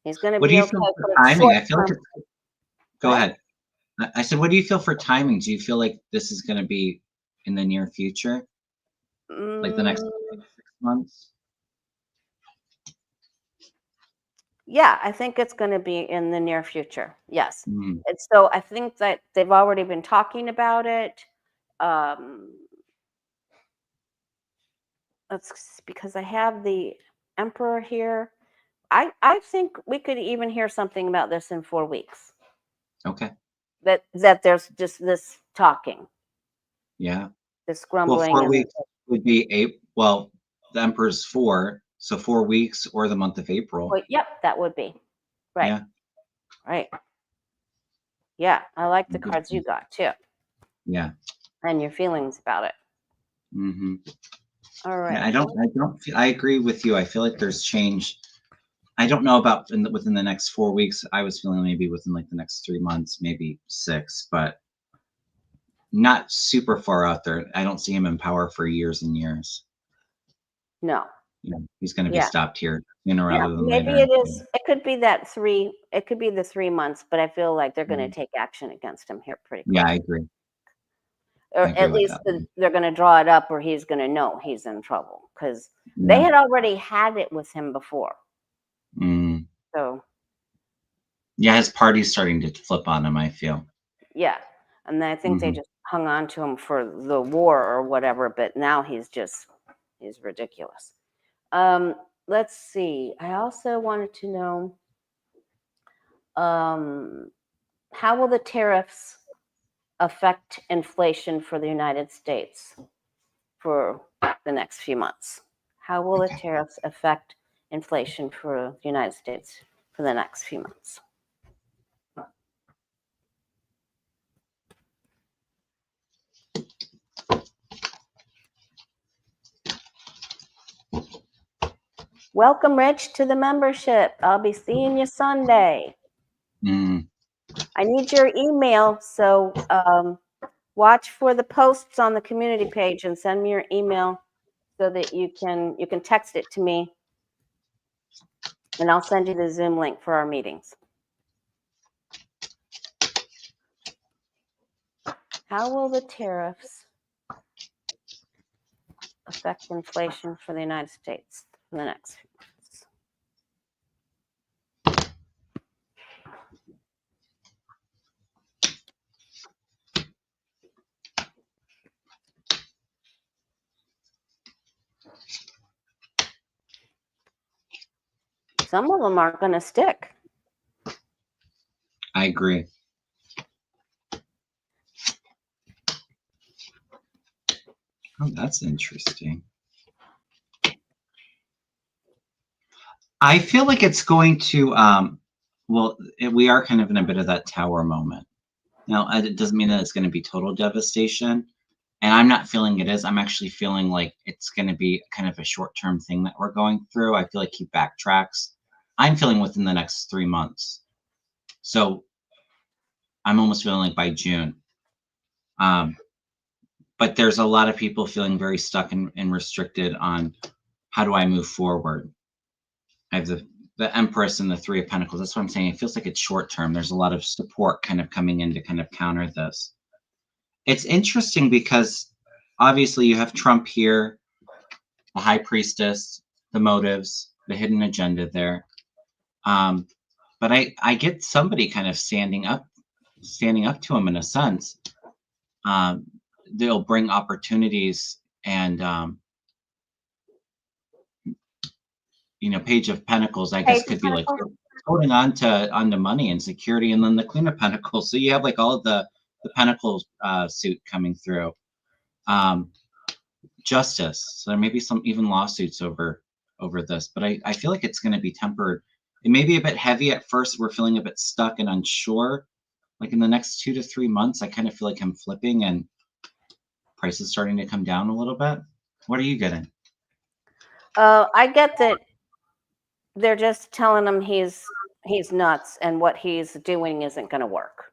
He's going to What be do you okay feel for for timing? I feel like go What? ahead. I said, what do you feel for timing? Do you feel like this is going to be in the near future? Like the next 6 months? Yeah, I think it's going to be in the near future. Yes. Mm, And so I think that they've already been talking about it. Um, because I have the emperor here. I think we could even hear something about this in 4 weeks. okay. That there's just this talking, Yeah. this Well, grumbling, 4 and weeks would be well, the emperor's 4, so 4 weeks or the month of April. well, yep, that would be right, Yeah. right. Yeah, I like the cards you Interesting. got too, Yeah. and your feelings about it. Hmm. All Yeah, right. I agree with you. I feel like there's change. I don't know about within the next 4 weeks. I was feeling maybe within like the next 3 months, maybe 6, but not super far out there. I don't see him in power for years and years. No. You know, he's going to be Yeah. stopped here sooner Yeah. rather than Maybe later. it is. It could be that three. It could be the 3 months, but I feel like they're going to Mhm. take action against him here pretty Yeah, quick, I agree. I or agree at with least that. they're going to draw it up where he's going to know he's in trouble because they Yeah. had already had it with him before. Mm. So Yeah, his party's starting to flip on him, I feel. yeah, and I think they Hmm. just hung on to him for the war or whatever, but now he's ridiculous. Um, let's see. I also wanted to know um, how will the tariffs affect inflation for the United States for the next few months? How will the Okay. tariffs affect inflation for the United States for the next few months? Welcome, Rich, to the membership. I'll be seeing you Sunday. Mm. I need your email, so watch for the posts on the community page and send me your email so that you can text it to me, and I'll send you the Zoom link for our meetings. How will the tariffs affect inflation for the United States in the next few months? Some of them aren't going to stick. I agree. Oh, that's interesting. I feel like it's going to, we are kind of in a bit of that tower moment. Now, it doesn't mean that it's going to be total devastation. And I'm not feeling it is. I'm actually feeling like it's going to be kind of a short-term thing that we're going through. I feel like he backtracks. I'm feeling within the next 3 months. So I'm almost feeling like by June. Um, but there's a lot of people feeling very stuck and restricted on how do I move forward. I have the Empress and the Three of Pentacles. That's what I'm saying. It feels like it's short term. There's a lot of support kind of coming in to kind of counter this. It's interesting because obviously you have Trump here, the High Priestess, the motives, the hidden agenda there. But I get somebody kind of standing up to him in a sense. Um, they'll bring opportunities and Page of Pentacles, I guess, Page of could be like Pentacles? holding on to money and security, and then the Queen of Pentacles. So you have like all of the Pentacles suit coming through. Um, Justice. So there may be some even lawsuits over this, but I feel like it's going to be tempered. It may be a bit heavy at first. We're feeling a bit stuck and unsure. Like in the next 2 to 3 months, I kind of feel like I'm flipping and prices starting to come down a little bit. What are you getting? I get that they're just telling him he's nuts and what he's doing isn't going to work.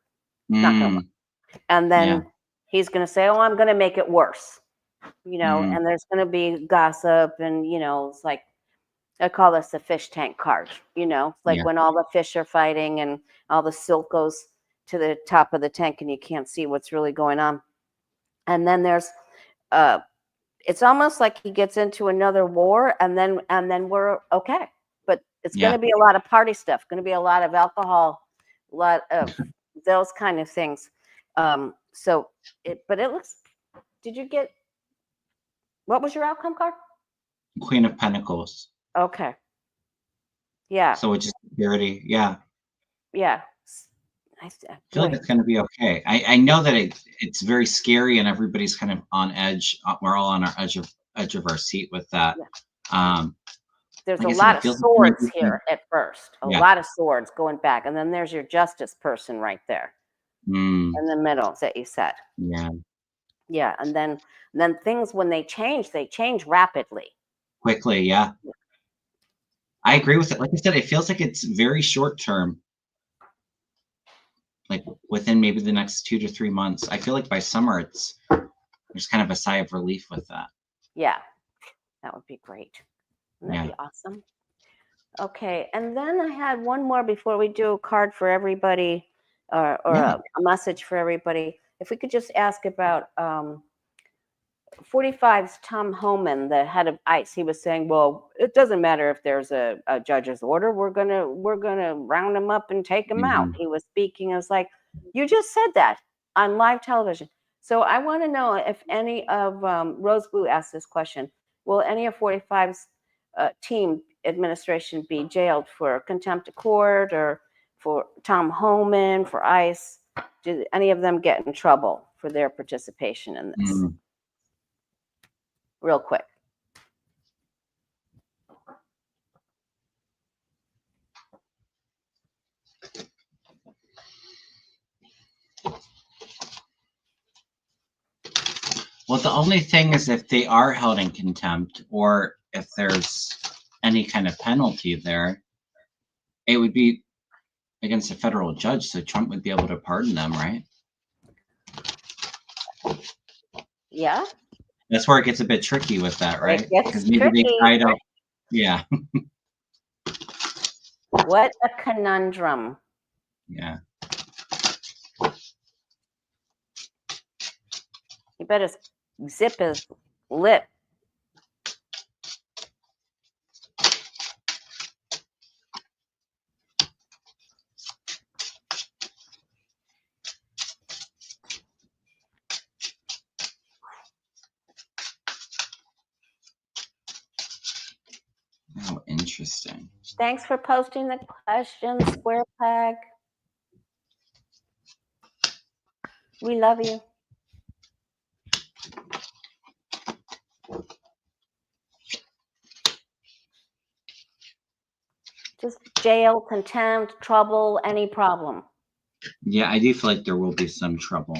It's not going to work. Mm, And yeah. then he's going to say, "Oh, I'm going to make it worse." Mm, And there's going to be gossip, and it's like I call this the fish tank card. It's like yeah. when all the fish are fighting and all the silt goes to the top of the tank and you can't see what's really going on. And then there's uh it's almost like he gets into another war, and then we're okay. But It's going to be a lot of party stuff, going to be a lot of alcohol, a lot of those kind of things. But it looks, did you get, what was your outcome card? Queen of Pentacles. Okay. Yeah. So which is security. Yeah. Yeah. I feel like it's going to be okay. I know that it's very scary and everybody's kind of on edge. We're all on our edge of our seat with that. Yeah. There's like a lot of swords here at first, a lot of swords going back. And then there's your justice person right there in the middle that you said. Yeah. Yeah. And then things, when they change rapidly. Quickly. Yeah. I agree with it. Like I said, it feels like it's very short term. Like within maybe the next 2 to 3 months. I feel like by summer there's kind of a sigh of relief with that. Yeah. That would be great. Wouldn't that be awesome? Okay, and then I had one more before we do a card for everybody, or a message for everybody. If we could just ask about 45's Tom Homan, the head of ICE. He was saying, "Well, it doesn't matter if there's a judge's order. We're gonna round him up and take him out." He was speaking. I was like, "You just said that on live television." So I want to know if any of Rose Blue asked this question. Will any of 45's team administration be jailed for contempt of court, or for Tom Homan, for ICE? Did any of them get in trouble for their participation in this? Real quick. Well, the only thing is if they are held in contempt, or if there's any kind of penalty there, it would be against a federal judge, so Trump would be able to pardon them, right? Yeah. That's where it gets a bit tricky with that, right? Because maybe tricky. They tied up. Yeah. What a conundrum. Yeah. He better zip his lip. Oh, interesting. Thanks for posting the question, Square Peg. We love you. Just jail, contempt, trouble, any problem. Yeah, I do feel like there will be some trouble.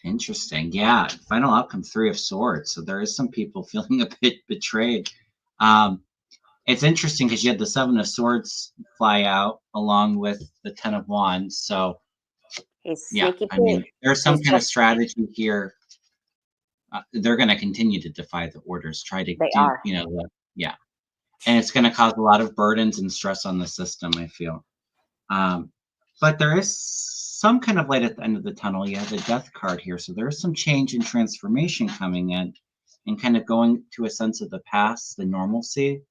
Interesting. Yeah, final outcome 3 of Swords. So there is some people feeling a bit betrayed. It's interesting because you had the 7 of Swords fly out along with the 10 of Wands. So yeah, I mean, there's some kind of strategy here. They're going to continue to defy the orders, try to do, yeah. And it's going to cause a lot of burdens and stress on the system, I feel. But there is some kind of light at the end of the tunnel. You have the Death card here. So there is some change and transformation coming in and kind of going to a sense of the past, the normalcy.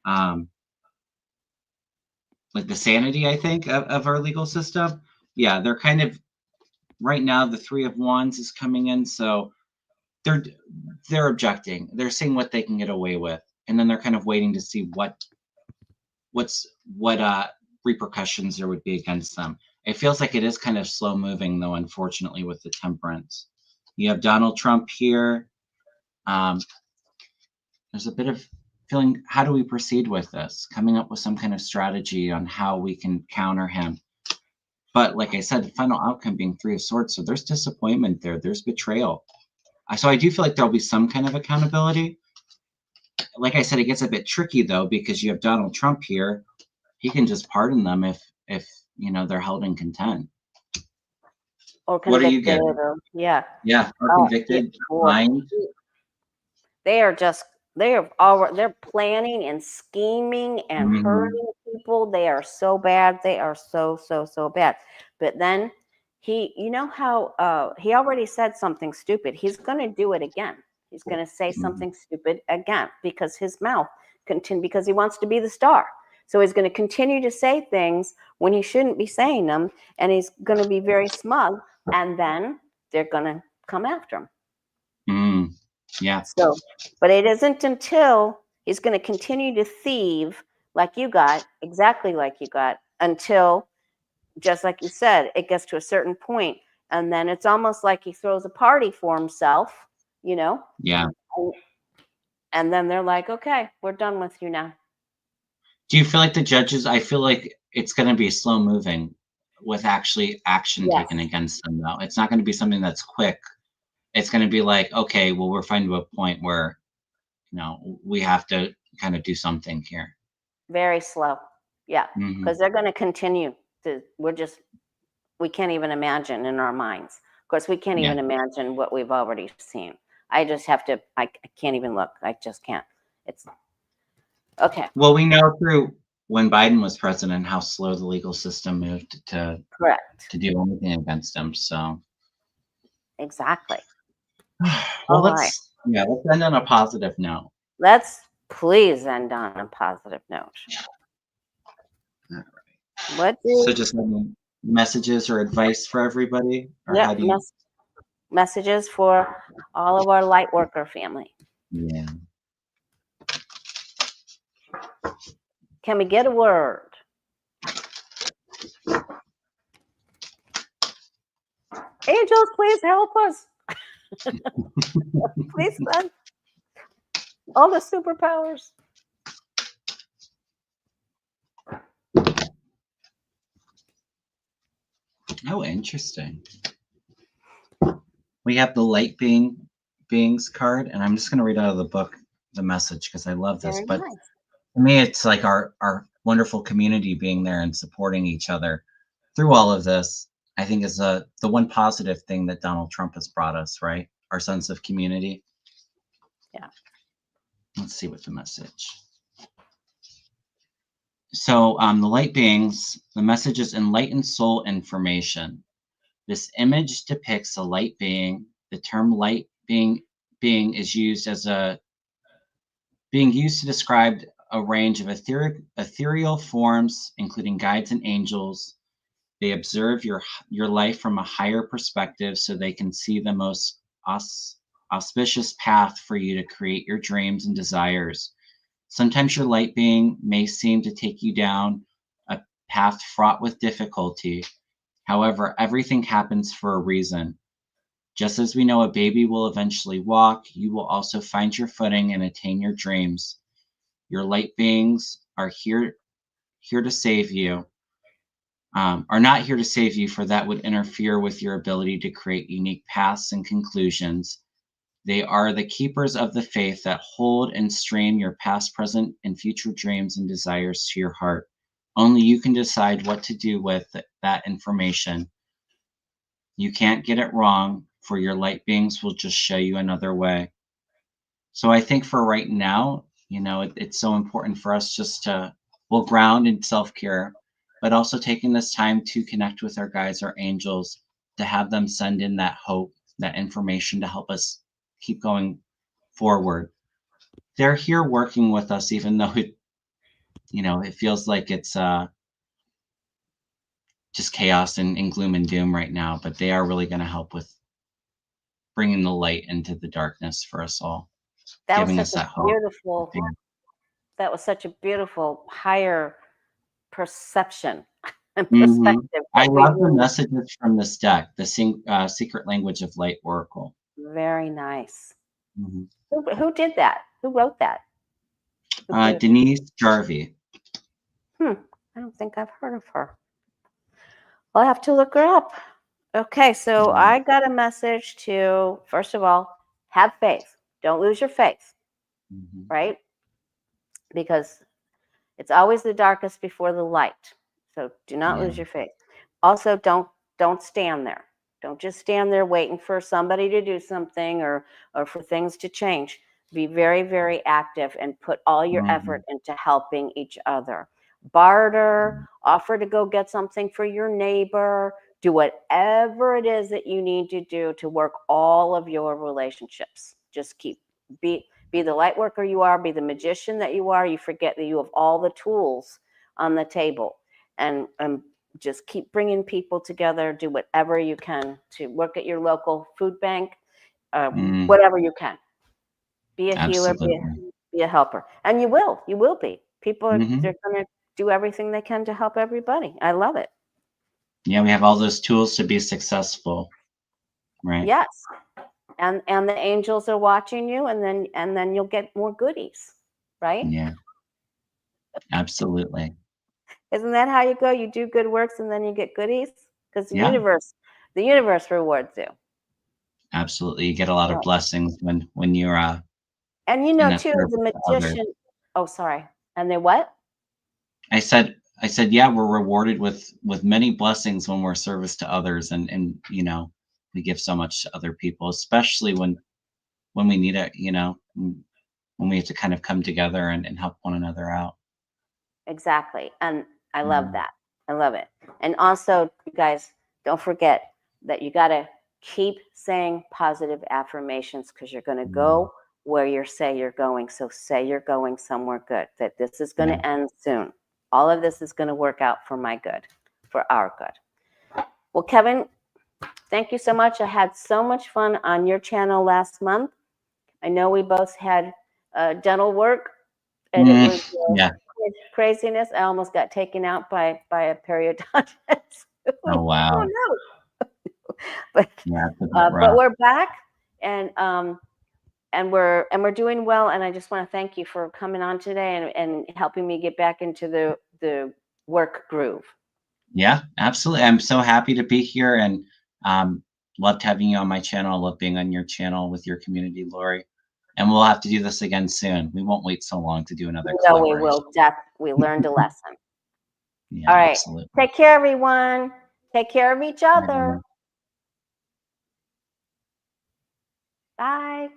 Like the sanity, I think, of our legal system. Yeah, they're kind of, right now, the 3 of Wands is coming in. So they're objecting. They're seeing what they can get away with. And then they're kind of waiting to see what repercussions there would be against them. It feels like it is kind of slow moving, though, unfortunately, with the Temperance. You have Donald Trump here. There's a bit of feeling, how do we proceed with this? Coming up with some kind of strategy on how we can counter him. But like I said, the final outcome being 3 of Swords. So there's disappointment there. There's betrayal. So I do feel like there'll be some kind of accountability. Like I said, it gets a bit tricky, though, because you have Donald Trump here. He can just pardon them if they're held in contempt. Or convicted. What are you getting? Yeah. Yeah, or convicted. They're planning and scheming and hurting people. They are so bad. They are so bad. But then he already said something stupid. He's going to do it again. He's going to say something stupid again because his mouth because he wants to be the star. So he's going to continue to say things when he shouldn't be saying them, and he's going to be very smug, and then they're going to come after him. Yeah. So, but it isn't until he's going to continue to thieve like you got, exactly like you got, until, just like you said, it gets to a certain point, and then it's almost like he throws a party for himself, Yeah. And then they're like, okay, we're done with you now. Do you feel like the judges, I feel like it's going to be slow moving with actually action taken against them, though. It's not going to be something that's quick. It's going to be like, okay, well, we're finding to a point where, we have to kind of do something here. Very slow. Yeah. Because they're going to continue we can't even imagine in our minds. Of course, we can't even imagine what we've already seen. I can't even look. I just can't. It's okay. Well, we know through when Biden was president how slow the legal system moved to do anything against him. So exactly. Well, let's end on a positive note. Let's please end on a positive note. All right. So just any messages or advice for everybody? Or how do you... Messages for all of our light worker family. Yeah. Can we get a word? Angels, please help us. Please send all the superpowers. Oh, interesting. We have the light beings card, and I'm just going to read out of the book the message because I love this. Very nice. To me, it's like our wonderful community being there and supporting each other through all of this. I think is the one positive thing that Donald Trump has brought us, right? Our sense of community. Yeah. Let's see what the message. So the light beings, the message is enlightened soul information. This image depicts a light being. The term light being is used to describe a range of ethereal forms, including guides and angels. They observe your life from a higher perspective so they can see the most auspicious path for you to create your dreams and desires. Sometimes your light being may seem to take you down a path fraught with difficulty. However, everything happens for a reason. Just as we know a baby will eventually walk, you will also find your footing and attain your dreams. Your light beings are here to save you. Are not here to save you, for that would interfere with your ability to create unique paths and conclusions. They are the keepers of the faith that hold and stream your past, present, and future dreams and desires to your heart. Only you can decide what to do with that information. You can't get it wrong, for your light beings will just show you another way. So I think for right now, it's so important for us just to, ground in self-care, but also taking this time to connect with our guides, our angels, to have them send in that hope, that information to help us keep going forward. They're here working with us, even though it feels like it's just chaos and gloom and doom right now, but they are really going to help with bringing the light into the darkness for us all. That was such a beautiful higher perception and perspective. I love the messages from this deck, the Secret Language of Light Oracle. Very nice. Who did that? Who wrote that? Denise Jarvie. I don't think I've heard of her. I'll have to look her up. Okay, so I got a message to, first of all, have faith. Don't lose your faith, right? Because it's always the darkest before the light. So do not lose your faith. Also, don't stand there. Don't just stand there waiting for somebody to do something or for things to change. Be very, very active and put all your effort into helping each other. Barter, offer to go get something for your neighbor. Do whatever it is that you need to do to work all of your relationships. Just keep be the light worker you are, be the magician that you are. You forget that you have all the tools on the table, and just keep bringing people together. Do whatever you can to work at your local food bank, whatever you can. Be a healer, Absolutely. be a helper, and you will be. People are Hmm. they're going to do everything they can to help everybody. I love it. Yeah, we have all those tools to be successful, right? Yes, and the angels are watching you, and then you'll get more goodies, right? Yeah, absolutely. Isn't that how you go? You do good works, and then you get goodies, because Yeah, the universe rewards you. absolutely. You get a lot of Right. blessings when you're And in that too, service the to others. magician. Oh, sorry. And they what? I said, yeah, we're rewarded with many blessings when we're service to others, and we give so much to other people, especially when we need it, when we have to kind of come together and help one another out. Exactly. And I love Mhm. that. I love it. And also, you guys, don't forget that you got to keep saying positive affirmations, because you're going to Mm. go where you say you're going. So say you're going somewhere good, that this is going Yeah. to end soon. All of this is going to work out for my good, for our good. Well, Kevin, thank you so much. I had so much fun on your channel last month. I know we both had dental work, and it was Yeah. craziness. I almost got taken out by a periodontist. Oh, Oh wow. no! But Yeah, it's a bit but rough. we're back, and we're doing well. And I just want to thank you for coming on today, and helping me get back into the work groove. Yeah, absolutely. I'm so happy to be here, and um, loved having you on my channel. I love being on your channel with your community, Lori. And we'll have to do this again soon. We won't wait so long to do another No, we collaboration. will. We learned a lesson. Yeah, All right. absolutely. Take care, everyone. Take care of each Bye, other. everyone. Bye.